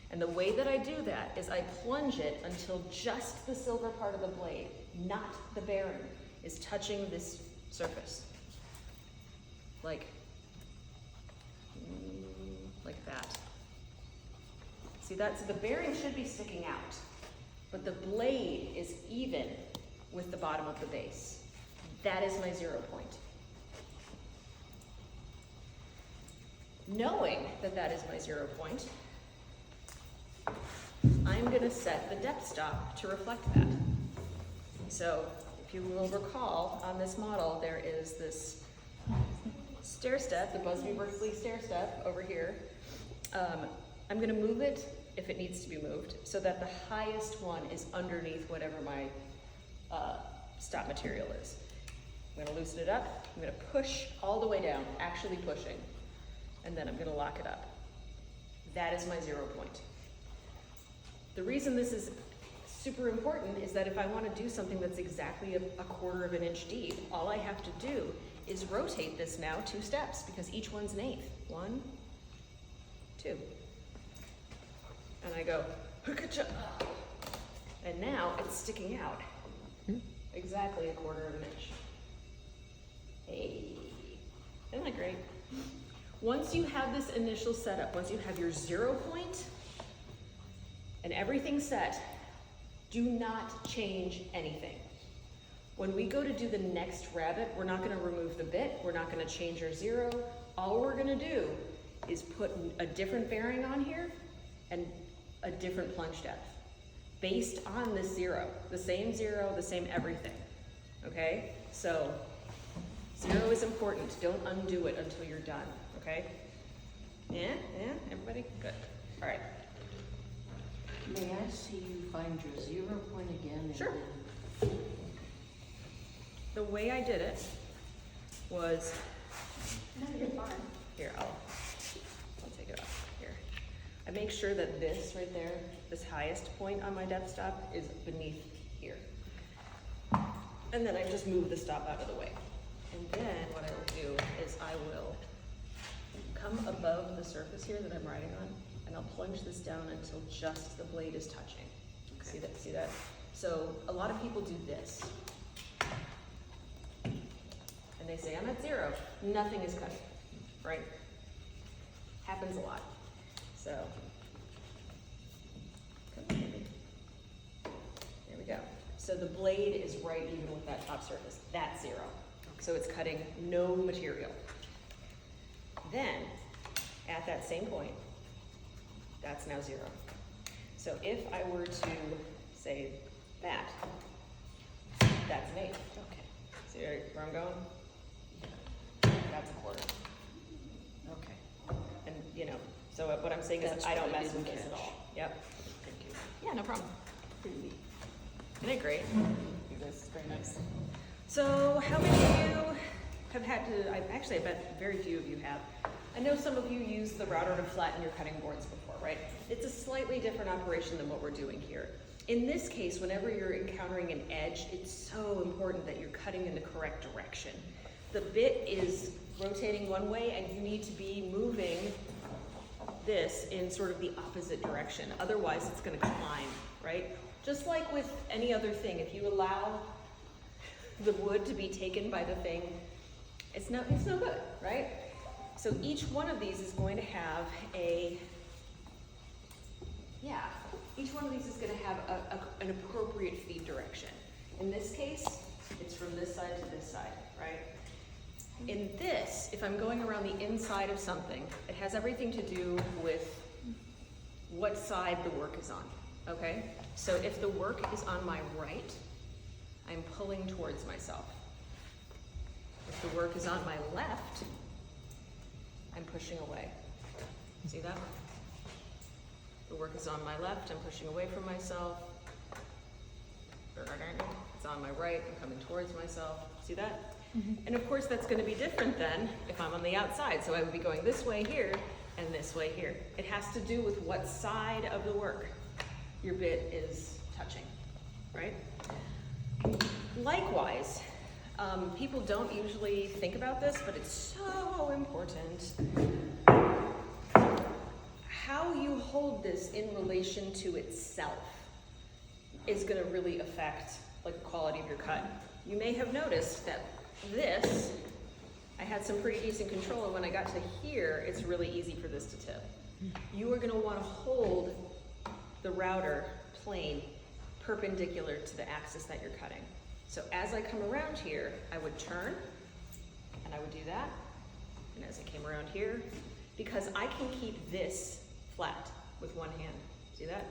[SPEAKER 2] And the way that I do that is I plunge it until just the silver part of the blade, not the bearing, is touching this surface. Like that. See that? So the bearing should be sticking out, but the blade is even with the bottom of the base. That is my 0 point. Knowing that that is my 0 point, I'm going to set the depth stop to reflect that. So if you will recall, on this model there is this stair step, the Busby Berkeley stair step over here. I'm going to move it if it needs to be moved so that the highest one is underneath whatever my stop material is. I'm going to loosen it up. I'm going to push all the way down, actually pushing, and then I'm going to lock it up. That is my 0 point. The reason this is super important is that if I want to do something that's exactly a 1/4 of an inch deep, all I have to do is rotate this now 2 steps because each one's an 1/8. 1, 2. And I go, "Hookacha." And now it's sticking out exactly 1/4 of an inch. Hey, isn't that great? Once you have this initial setup, once you have your 0 point and everything set, do not change anything. When we go to do the next rabbit, we're not going to remove the bit, we're not going to change our 0. All we're going to do is put a different bearing on here and a different plunge depth based on this 0, the same 0, the same everything. Okay? So 0 is important. Don't undo it until you're done. Okay? Yeah? Everybody? Good. All right.
[SPEAKER 3] May I see you find your 0 point again? And
[SPEAKER 2] Sure.
[SPEAKER 3] then-
[SPEAKER 2] The way I did it was,
[SPEAKER 5] No, you're fine.
[SPEAKER 2] here, I'll take it off here. I make sure that this right there, this highest point on my depth stop is beneath here. And then I just move the stop out of the way. And then what I will do is I will come above the surface here that I'm riding on, and I'll plunge this down until just the blade is touching. See that? See that? So a lot of people do this. And they say, I'm at 0. Nothing is cutting, right? Happens a lot. So, come on, baby. There we go. So the blade is right even with that top surface. That's 0. So it's cutting no material. Then, at that same point, that's now 0. So if I were to say that, that's an 8. Okay. See where I'm going? That's a 1/4. Okay. And you know, so what I'm saying is I don't mess with this at all. Yep. Thank you. Yeah, no problem. Pretty neat. Isn't it great?
[SPEAKER 1] You guys, it's very nice.
[SPEAKER 2] So how many of you have had to, I bet very few of you have. I know some of you use the router to flatten your cutting boards before, right? It's a slightly different operation than what we're doing here. In this case, whenever you're encountering an edge, it's so important that you're cutting in the correct direction. The bit is rotating one way and you need to be moving this in sort of the opposite direction. Otherwise, it's going to climb, right? Just like with any other thing, if you allow the wood to be taken by the thing, it's no good, right? So each one of these is going to have each one of these is going to have an appropriate feed direction. In this case, it's from this side to this side, right? In this, if I'm going around the inside of something, it has everything to do with what side the work is on, okay? So if the work is on my right, I'm pulling towards myself. If the work is on my left, I'm pushing away. See that? The work is on my left, I'm pushing away from myself. It's on my right, I'm coming towards myself. See that? Mm-hmm. And of course that's going to be different then if I'm on the outside. So I would be going this way here and this way here. It has to do with what side of the work your bit is touching, right? Likewise, people don't usually think about this, but it's so important. how you hold this in relation to itself is going to really affect like the quality of your cut. You may have noticed that this, I had some pretty decent control, and when I got to here, it's really easy for this to tip. You are going to want to hold the router plane perpendicular to the axis that you're cutting. So as I come around here, I would turn, and I would do that, and as I came around here, because I can keep this flat with one hand. See that?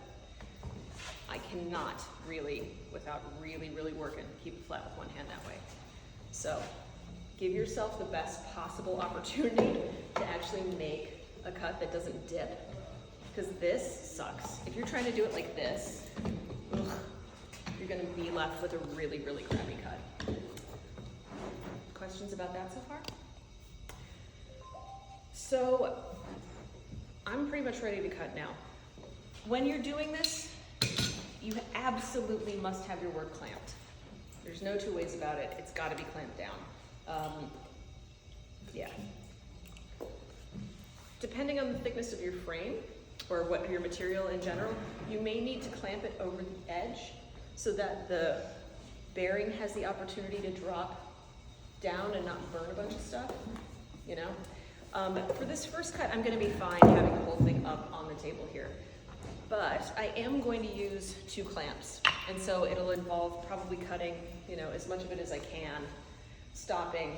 [SPEAKER 2] I cannot really, without really working, keep it flat with one hand that way. So give yourself the best possible opportunity to actually make a cut that doesn't dip, because this sucks. If you're trying to do it like this, ugh, you're gonna be left with a really crappy cut. Questions about that so far? So I'm pretty much ready to cut now. When you're doing this, you absolutely must have your work clamped. There's no two ways about it. It's got to be clamped down. Yeah. Depending on the thickness of your frame or what your material in general, you may need to clamp it over the edge so that the bearing has the opportunity to drop down and not burn a bunch of stuff, you know? For this first cut, I'm going to be fine having the whole thing up on the table here. But I am going to use 2 clamps, and so it'll involve probably cutting, you know, as much of it as I can, stopping,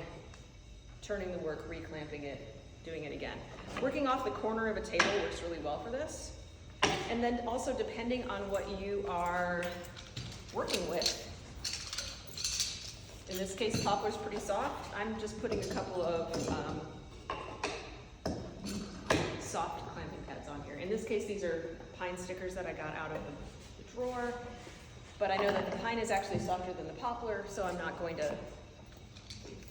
[SPEAKER 2] turning the work, reclamping it, doing it again. Working off the corner of a table works really well for this. And then also depending on what you are working with. In this case, poplar's pretty soft. I'm just putting a couple of soft clamping pads on here. In this case, these are pine stickers that I got out of the drawer, but I know that the pine is actually softer than the poplar, so I'm not going to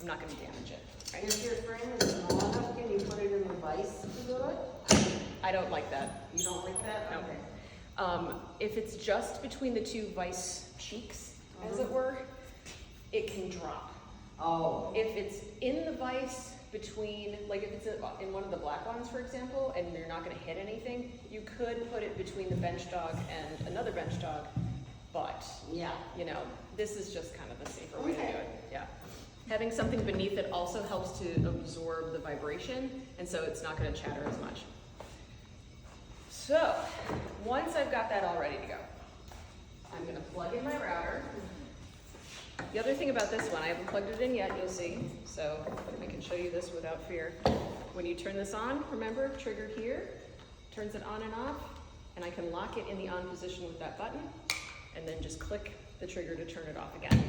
[SPEAKER 2] damage it. Right?
[SPEAKER 3] If your frame is small enough, can you put it in the vise to do it?
[SPEAKER 2] I don't like that.
[SPEAKER 3] You don't like that?
[SPEAKER 2] Okay. If it's just between the 2 vise cheeks, as it were, it can drop.
[SPEAKER 3] Oh.
[SPEAKER 2] If it's in the vise between, like if it's in one of the black ones, for example, and you're not going to hit anything, you could put it between the bench dog and another bench dog, but,
[SPEAKER 3] Yeah.
[SPEAKER 2] you know, this is just kind of the safer way to do it. Yeah. Having something beneath it also helps to absorb the vibration, and so it's not going to chatter as much. So, once I've got that all ready to go, I'm going to plug in my router. The other thing about this one, I haven't plugged it in yet, you'll see, so I can show you this without fear. When you turn this on, remember, trigger here, turns it on and off, and I can lock it in the on position with that button, and then just click the trigger to turn it off again.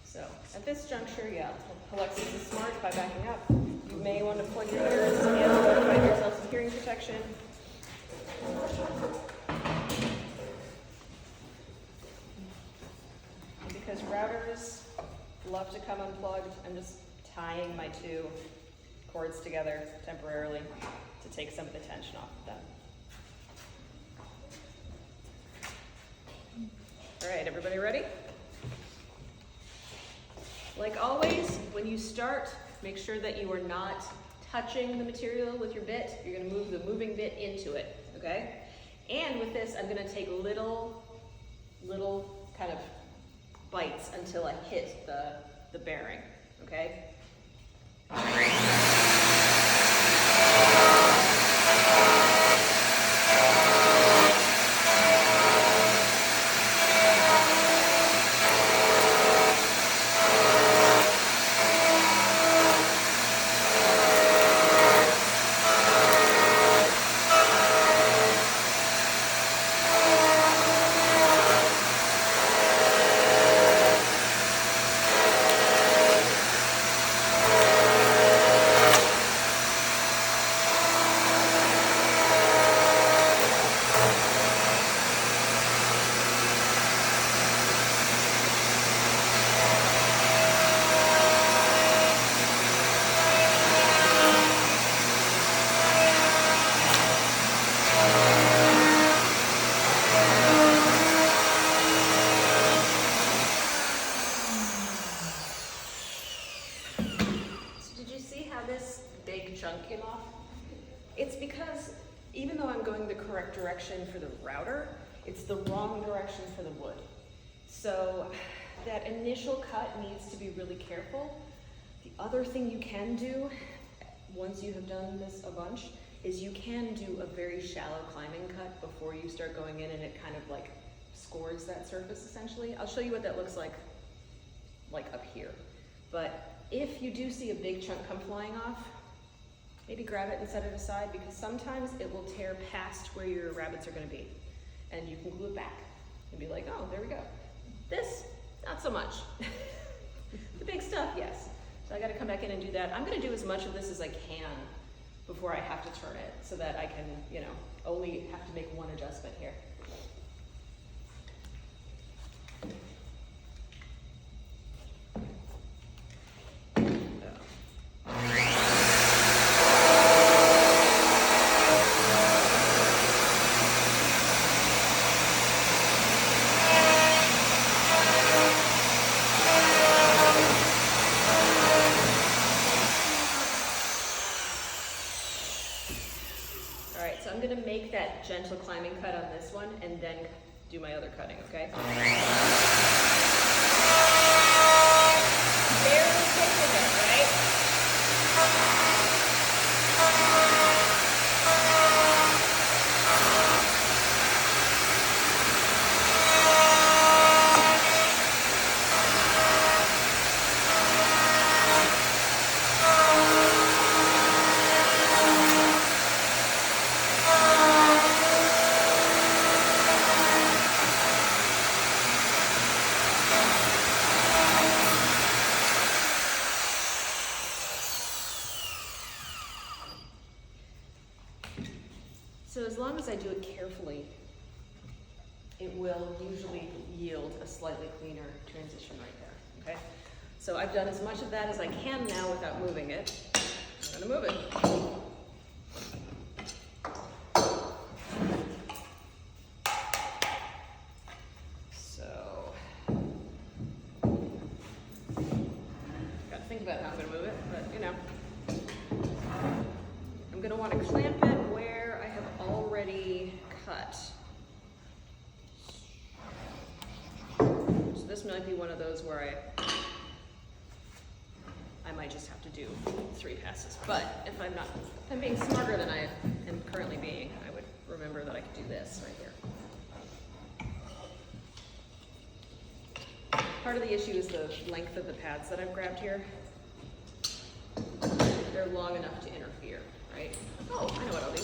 [SPEAKER 2] So, at this juncture, yeah, Alexis is smart by backing up. You may want to plug your ears in or find yourself some hearing protection. Because routers love to come unplugged, I'm just tying my 2 cords together temporarily to take some of the tension off of them. All right, everybody ready? Like always, when you start, make sure that you are not touching the material with your bit. You're going to move the moving bit into it, okay? And with this, I'm going to take little kind of bites until I hit the bearing, okay? direction for the router, it's the wrong direction for the wood. So that initial cut needs to be really careful. The other thing you can do, once you have done this a bunch, is you can do a very shallow climbing cut before you start going in, and it kind of like scores that surface essentially. I'll show you what that looks like up here. But if you do see a big chunk come flying off, maybe grab it and set it aside, because sometimes it will tear past where your rabbits are gonna be. And you can glue it back and be like, oh, there we go. This, not so much. The big stuff, yes. So I gotta come back in and do that. I'm gonna do as much of this as I can before I have to turn it, so that I can, you know, only have to make one adjustment here. Gentle climbing cut on this one, and then do my other cutting, okay? Barely taking it, right? So as long as I do it carefully, it will usually yield a slightly cleaner transition right there, okay? So I've done as much of that as I can now without moving it. I'm gonna move it. So, gotta think about how I'm gonna move it, but you know. I'm gonna wanna clamp it where I have already cut. So this might be one of those where I might just have to do 3 passes. But if I'm being smarter than I am currently being, I would remember that I could do this right here. Part of the issue is the length of the pads that I've grabbed here. They're long enough to interfere, right? Oh, I know what I'll do.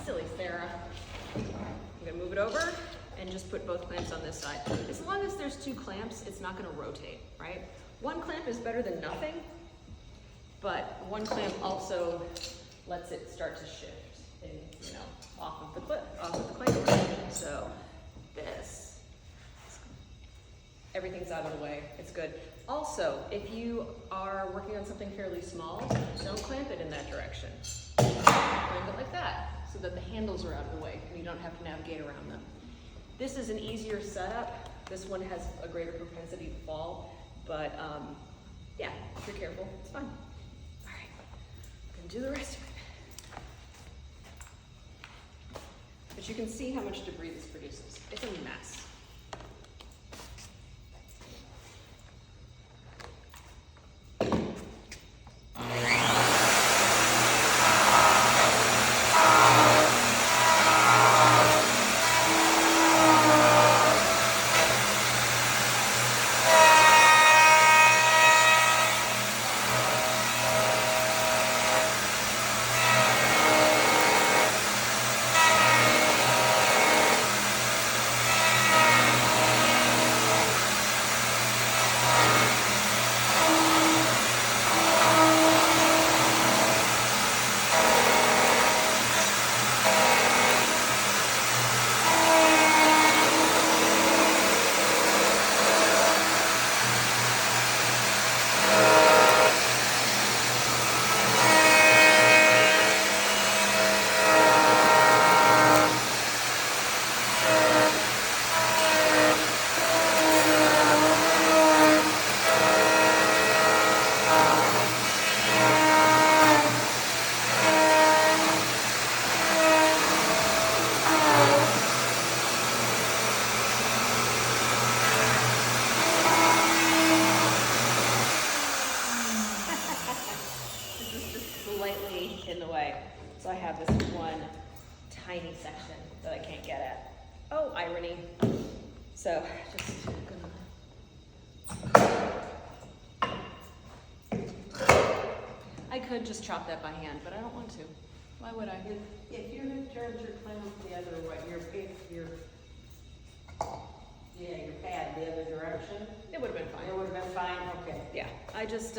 [SPEAKER 2] Silly Sarah. I'm gonna move it over and just put both clamps on this side. As long as there's 2 clamps, it's not gonna rotate, right? 1 clamp is better than nothing, but 1 clamp also lets it start to shift and, you know, off of the clamp. So this, everything's out of the way, it's good. Also, if you are working on something fairly small, don't clamp it in that direction. Clamp it like that, so that the handles are out of the way and you don't have to navigate around them. This is an easier setup. This one has a greater propensity to fall, but yeah, if you're careful, it's fine. All right, I'm gonna do the rest of it. But you can see how much debris this produces. It's a mess. that I can't get at. Oh, irony. So, just gonna... I could just chop that by hand, but I don't want to. Why would I?
[SPEAKER 3] If you had turned your clamp the other way, your pad the other direction,
[SPEAKER 2] It would have been fine.
[SPEAKER 3] it would have been fine, okay.
[SPEAKER 2] Yeah, I just,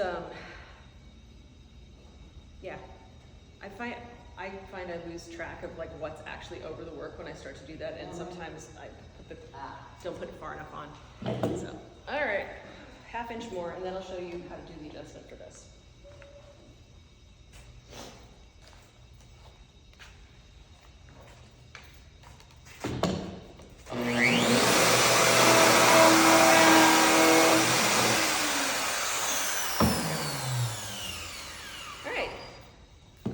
[SPEAKER 2] yeah. I find I lose track of like what's actually over the work when I start to do that, and sometimes I don't put it far enough on. So, all right, 1/2 inch more, and then I'll show you how to do the adjustment for this. All right.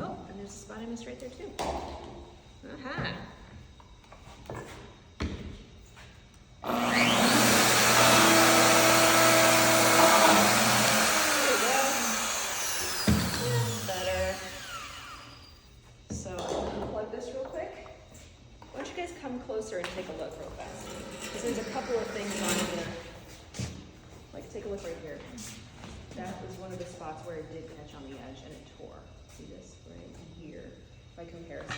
[SPEAKER 2] Oh, and there's a spot I missed right there too. Aha. There we go. That's better. So I'm gonna plug this real quick. Why don't you guys come closer and take a look real fast? Because there's a couple of things on here. Like, take a look right here. That was one of the spots where it did catch on the edge and it tore. See this right here? By comparison,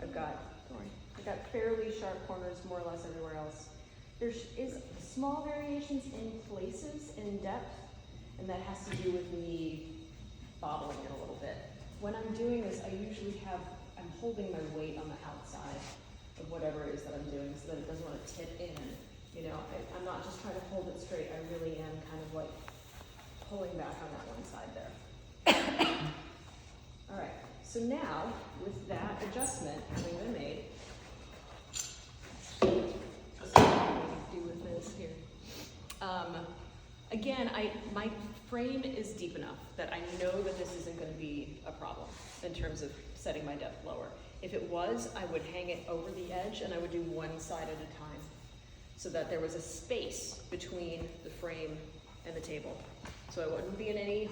[SPEAKER 2] I've got fairly sharp corners more or less everywhere else. There is small variations in places in depth, and that has to do with me bobbling it a little bit. When I'm doing this, I'm holding my weight on the outside of whatever it is that I'm doing so that it doesn't want to tip in. You know, I'm not just trying to hold it straight, I really am kind of like pulling back on that one side there. All right, so now with that adjustment having been made, let's see what we can do with this here. Again, my frame is deep enough that I know that this isn't going to be a problem in terms of setting my depth lower. If it was, I would hang it over the edge and I would do one side at a time so that there was a space between the frame and the table. So I wouldn't be in any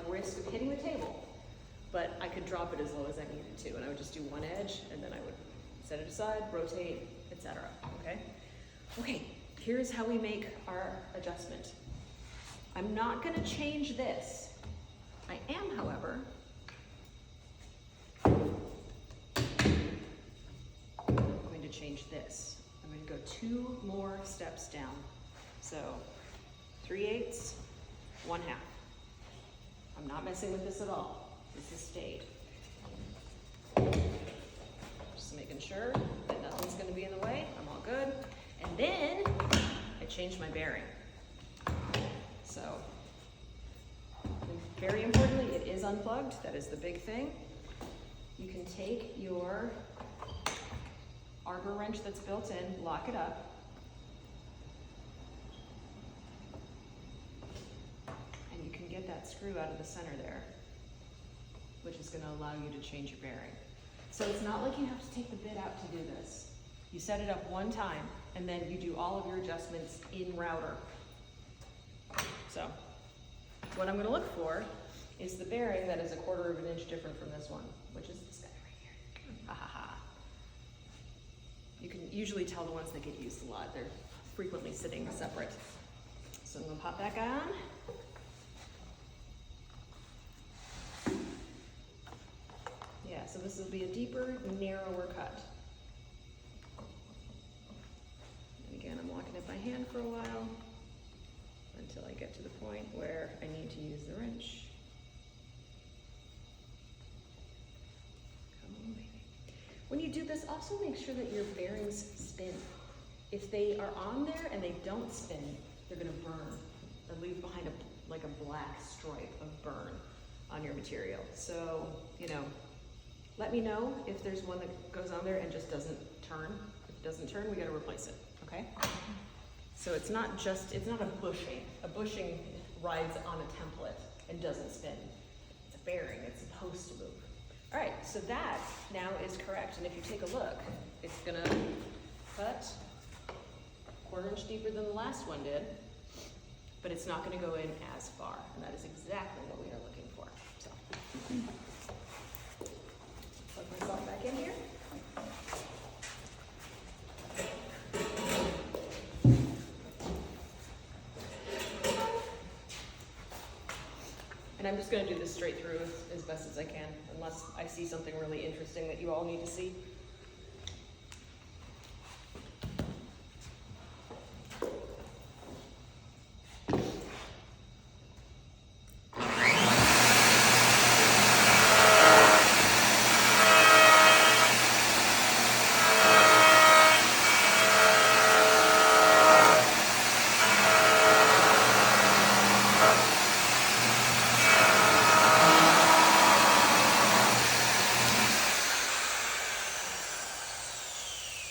[SPEAKER 2] risk of hitting the table, but I could drop it as low as I needed to, and I would just do one edge and then I would set it aside, rotate, etc. Okay? Okay, here's how we make our adjustment. I'm not going to change this. I am, however, going to change this. I'm going to go 2 more steps down. So 3/8, 1/2. I'm not messing with this at all. This is stayed. Just making sure that nothing's going to be in the way. I'm all good. And then I changed my bearing. So, very importantly, it is unplugged. That is the big thing. You can take your arbor wrench that's built in, lock it up, and you can get that screw out of the center there, which is going to allow you to change your bearing. So it's not like you have to take the bit out to do this. You set it up one time, and then you do all of your adjustments in router. So, what I'm going to look for is the bearing that is 1/4 of an inch different from this one, which is this guy right here. Ha ha ha. You can usually tell the ones that get used a lot. They're frequently sitting separate. So I'm going to pop that guy on. Yeah, so this will be a deeper, narrower cut. And again, I'm locking it by hand for a while until I get to the point where I need to use the wrench. Come on, baby. When you do this, also make sure that your bearings spin. If they are on there and they don't spin, they're gonna burn. They'll leave behind like a black stripe of burn on your material. So, you know, let me know if there's one that goes on there and just doesn't turn. If it doesn't turn, we gotta replace it, okay? So it's not a bushing. A bushing rides on a template and doesn't spin. It's a bearing, it's supposed to move. All right, so that now is correct. And if you take a look, it's gonna cut 1/4 inch deeper than the last one did, but it's not gonna go in as far. And that is exactly what we are looking for. So, plug myself back in here. I'm just gonna do this straight through as best as I can, unless I see something really interesting that you all need to see.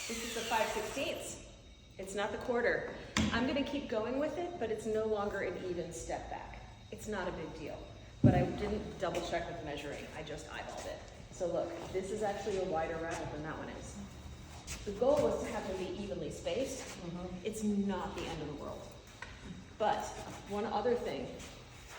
[SPEAKER 2] This is the 5/16. It's not the quarter. I'm gonna keep going with it, but it's no longer an even step back. It's not a big deal. But I didn't double check with measuring, I just eyeballed it. So look, this is actually a wider rabbit than that one is. The goal was to have them be evenly spaced. It's not the end of the world. But one other thing,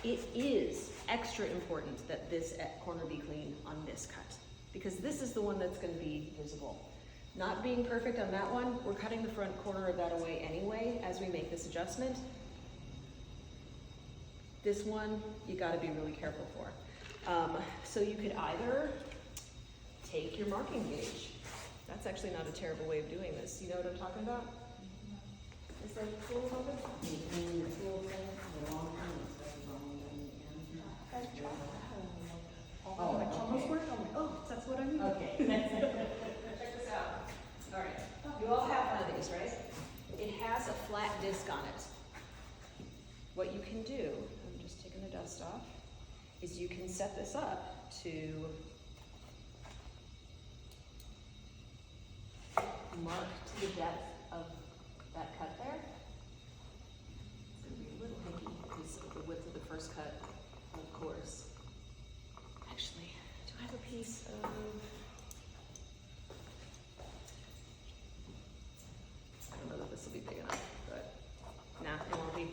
[SPEAKER 2] it is extra important that this corner be clean on this cut, because this is the one that's gonna be visible. Not being perfect on that one, we're cutting the front corner of that away anyway as we make this adjustment. This one, you gotta be really careful for. So you could either take your marking gauge. That's actually not a terrible way of doing this. You know what I'm talking about? Is that cool, Robin?
[SPEAKER 3] Oh,
[SPEAKER 2] I almost worked on it. Oh, that's what I mean.
[SPEAKER 3] Okay.
[SPEAKER 2] Check this out. All right, you all have one of these, right? It has a flat disc on it. What you can do, I'm just taking the dust off, is you can set this up to mark to the depth of that cut there. It's gonna be a little hinky because of the width of the first cut, of course. Actually, do I have a piece of... I don't know that this will be big enough, but nah, it won't be.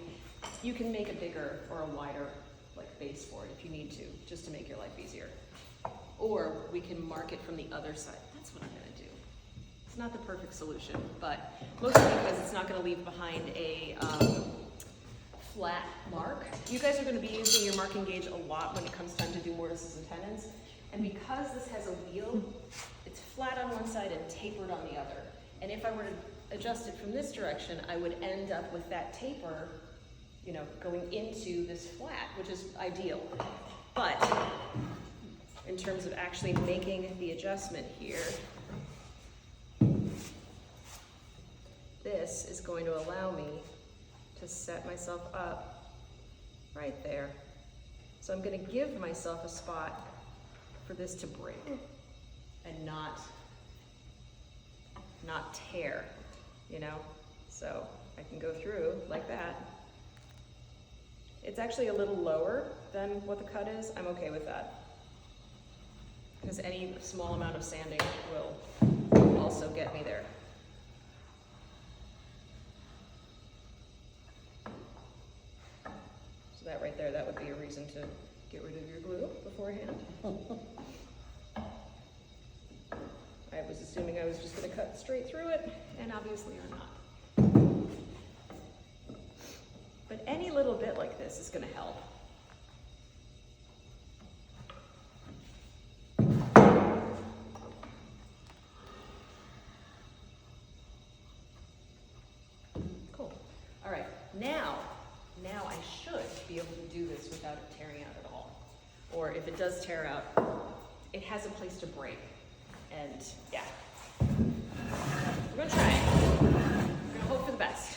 [SPEAKER 2] You can make a bigger or a wider like base for it if you need to, just to make your life easier. Or we can mark it from the other side. That's what I'm gonna do. It's not the perfect solution, but mostly because it's not gonna leave behind a flat mark. You guys are gonna be using your marking gauge a lot when it comes time to do mortises and tenons. And because this has a wheel, it's flat on one side and tapered on the other. And if I were to adjust it from this direction, I would end up with that taper, you know, going into this flat, which is ideal. But in terms of actually making the adjustment here, this is going to allow me to set myself up right there. So I'm going to give myself a spot for this to break and not tear, you know? So I can go through like that. It's actually a little lower than what the cut is. I'm okay with that, because any small amount of sanding will also get me there. So that right there, that would be a reason to get rid of your glue beforehand. I was assuming I was just gonna cut straight through it, and obviously I'm not. But any little bit like this is gonna help. Cool. All right, now I should be able to do this without it tearing out at all. Or if it does tear out, it has a place to break. And yeah, we're gonna try it. We're gonna hope for the best.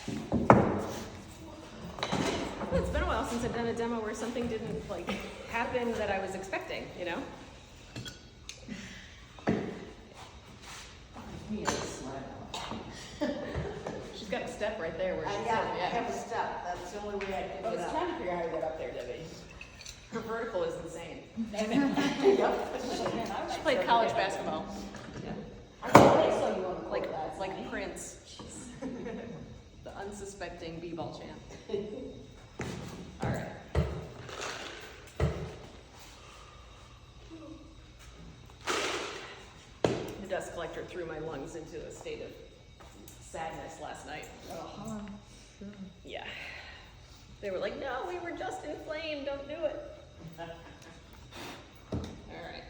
[SPEAKER 2] Well, it's been a while since I've done a demo where something didn't like happen that I was expecting, you know? She's got a step right there where she's
[SPEAKER 3] I have a step, that's the only way I can
[SPEAKER 1] I
[SPEAKER 3] get
[SPEAKER 1] was
[SPEAKER 3] up.
[SPEAKER 1] trying to figure out how to get up there, Debbie.
[SPEAKER 2] her vertical is insane.
[SPEAKER 1] She
[SPEAKER 2] She played college basketball. Yeah.
[SPEAKER 1] I saw you on the court last
[SPEAKER 2] Like
[SPEAKER 1] night.
[SPEAKER 2] Prince. The unsuspecting b-ball champ. All right. The dust collector threw my lungs into a state of sadness last night. Yeah. They were like, no, we were just inflamed, don't do it. All right.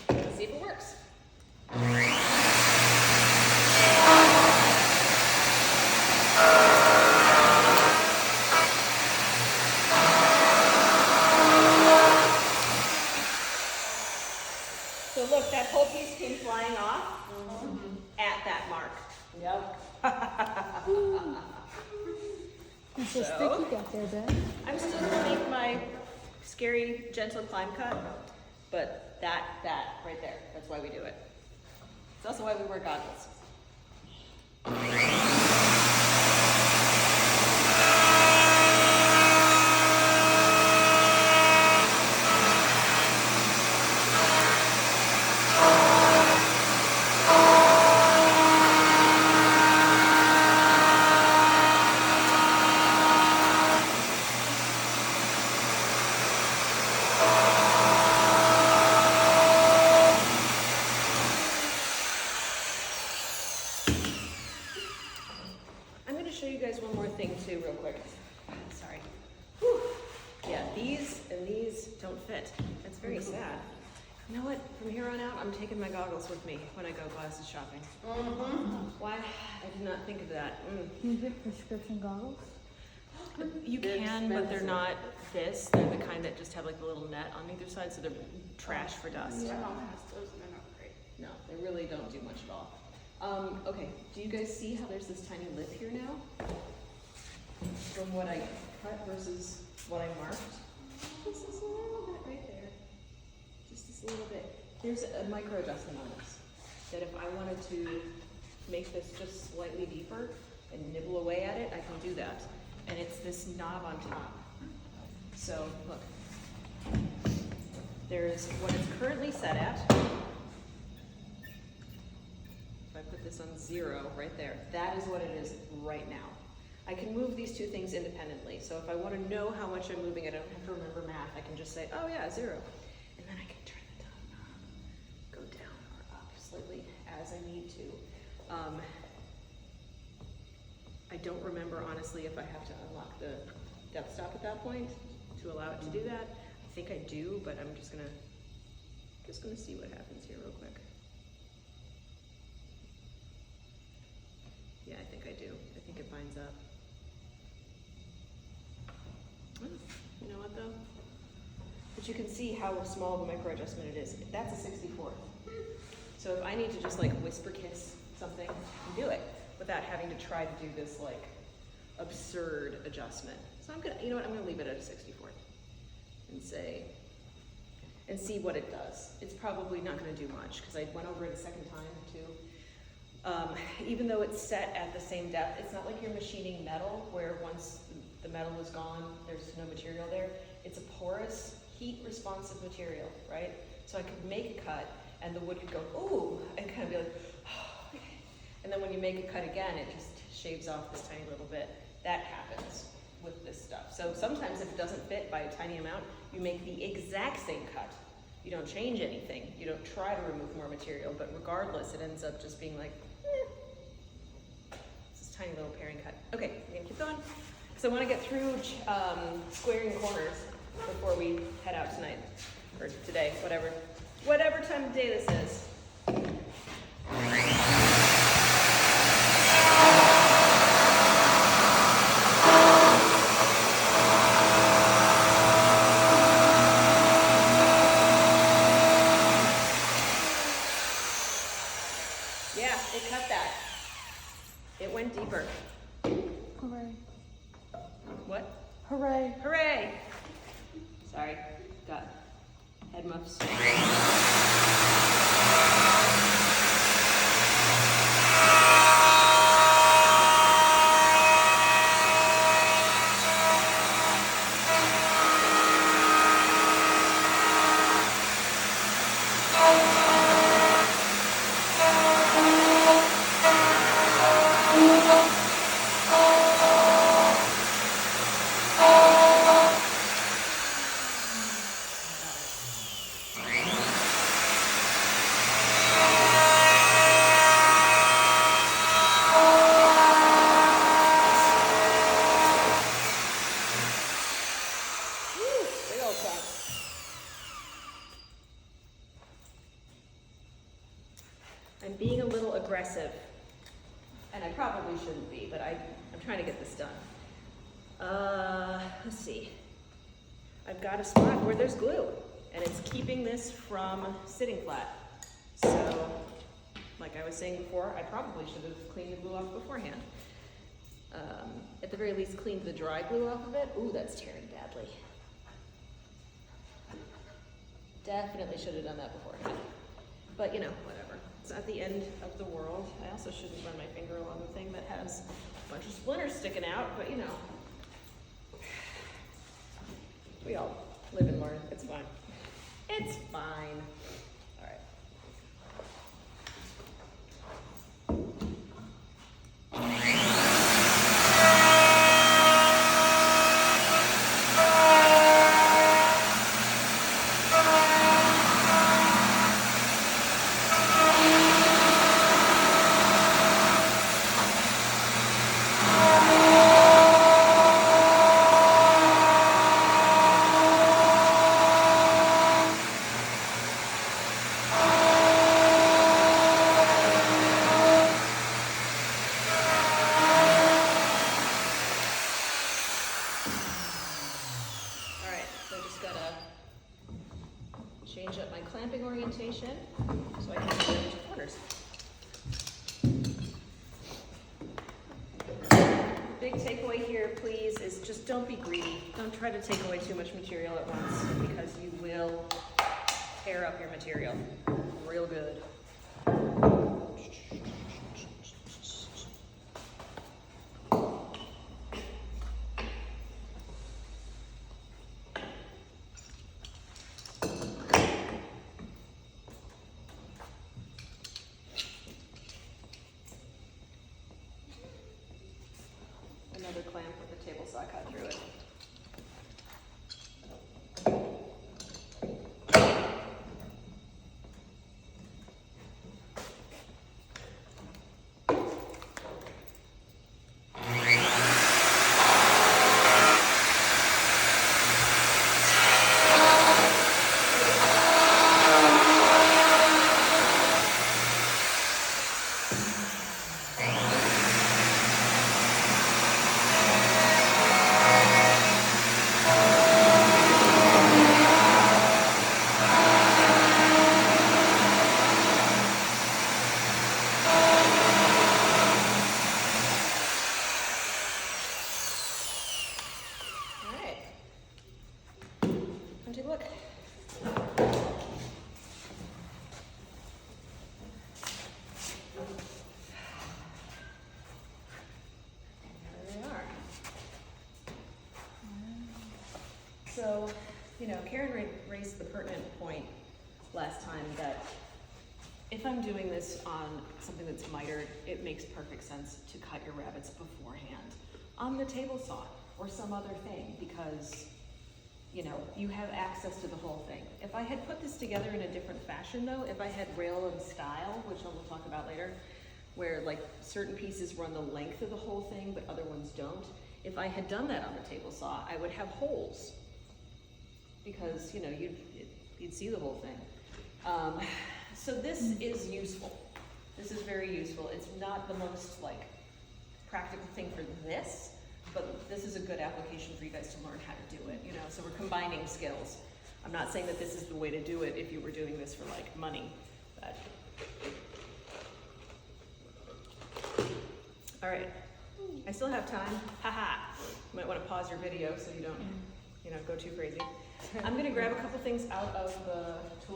[SPEAKER 2] Let's see if it works. So look, that whole piece came flying off at that mark.
[SPEAKER 3] Yep.
[SPEAKER 7] It's so
[SPEAKER 2] So?
[SPEAKER 7] stick you got there, Ben.
[SPEAKER 2] I'm still gonna make my scary, gentle climb cut, but that right there, that's why we do it. It's also why we wear goggles. I'm gonna show you guys one more thing too, real quick. Sorry. Whew. Yeah, these and these don't fit. That's very sad. You know what? From here on out, I'm taking my goggles with me when I go glasses shopping. Why? I did not think of that.
[SPEAKER 7] Can you get prescription goggles?
[SPEAKER 2] You
[SPEAKER 3] They're
[SPEAKER 2] can, but they're
[SPEAKER 3] expensive.
[SPEAKER 2] not this. They're the kind that just have like the little net on either side, so they're trash for dust.
[SPEAKER 5] My mom has those and they're not great.
[SPEAKER 2] No, they really don't do much at all. Okay, do you guys see how there's this tiny lip here now? From what I cut versus what I marked? Just this little bit right there. Just this little bit. There's a micro adjustment on this. That if I wanted to make this just slightly deeper and nibble away at it, I can do that. And it's this knob on top. So, look. There's what it's currently set at. If I put this on 0 right there, that is what it is right now. I can move these two things independently. So if I want to know how much I'm moving, I don't have to remember math. I can just say, oh yeah, 0. And then I can turn the top knob, go down or up slightly as I need to. I don't remember honestly if I have to unlock the depth stop at that point to allow it to do that. I think I do, but I'm just gonna see what happens here real quick. Yeah, I think I do. I think it binds up. You know what though? But you can see how small of a micro adjustment it is. That's a 64th. So if I need to just like whisper kiss something, I can do it without having to try to do this like absurd adjustment. So I'm gonna, you know what, I'm gonna leave it at a 64th and say, and see what it does. It's probably not gonna do much because I went over it a second time too. Even though it's set at the same depth, it's not like you're machining metal where once the metal is gone, there's no material there. It's a porous, heat-responsive material, right? So I could make a cut and the wood could go, ooh, and kind of be like, oh, okay. And then when you make a cut again, it just shaves off this tiny little bit. That happens with this stuff. So sometimes if it doesn't fit by a tiny amount, you make the exact same cut. You don't change anything. You don't try to remove more material, but regardless, it ends up just being like, this is tiny little paring cut. Okay, I'm gonna keep going. So I wanna get through squaring corners before we head out tonight, or today, whatever time of day this is. Yeah, it cut that. It went deeper.
[SPEAKER 7] Hooray.
[SPEAKER 2] What?
[SPEAKER 7] Hooray.
[SPEAKER 2] Hooray! Sorry, got head muffs. and I probably shouldn't be, but I'm trying to get this done. Let's see. I've got a spot where there's glue, and it's keeping this from sitting flat. So, like I was saying before, I probably should have cleaned the glue off beforehand. At the very least, cleaned the dry glue off of it. Ooh, that's tearing badly. Definitely should have done that beforehand. But you know, whatever. It's not the end of the world. I also shouldn't run my finger along the thing that has a bunch of splinters sticking out, but you know. We all live and learn. It's fine. It's fine. All right. Change up my clamping orientation so I can get into corners. Big takeaway here, please, is just don't be greedy. Don't try to take away too much material at once because you will tear up your material real good. Another clamp with a table saw cut through it. Take a look. There we are. So, you know, Karen raised the pertinent point last time that if I'm doing this on something that's mitered, it makes perfect sense to cut your rabbets beforehand on the table saw or some other thing because you know, you have access to the whole thing. If I had put this together in a different fashion though, if I had rail and style, which I will talk about later, where like certain pieces run the length of the whole thing, but other ones don't. If I had done that on the table saw, I would have holes because, you know, you'd see the whole thing. So this is useful. This is very useful. It's not the most like practical thing for this, but this is a good application for you guys to learn how to do it, you know, so we're combining skills. I'm not saying that this is the way to do it if you were doing this for like money, but. All right, I still have time, haha. You might want to pause your video so you don't, you know, go too crazy. I'm gonna grab a couple things out of the tool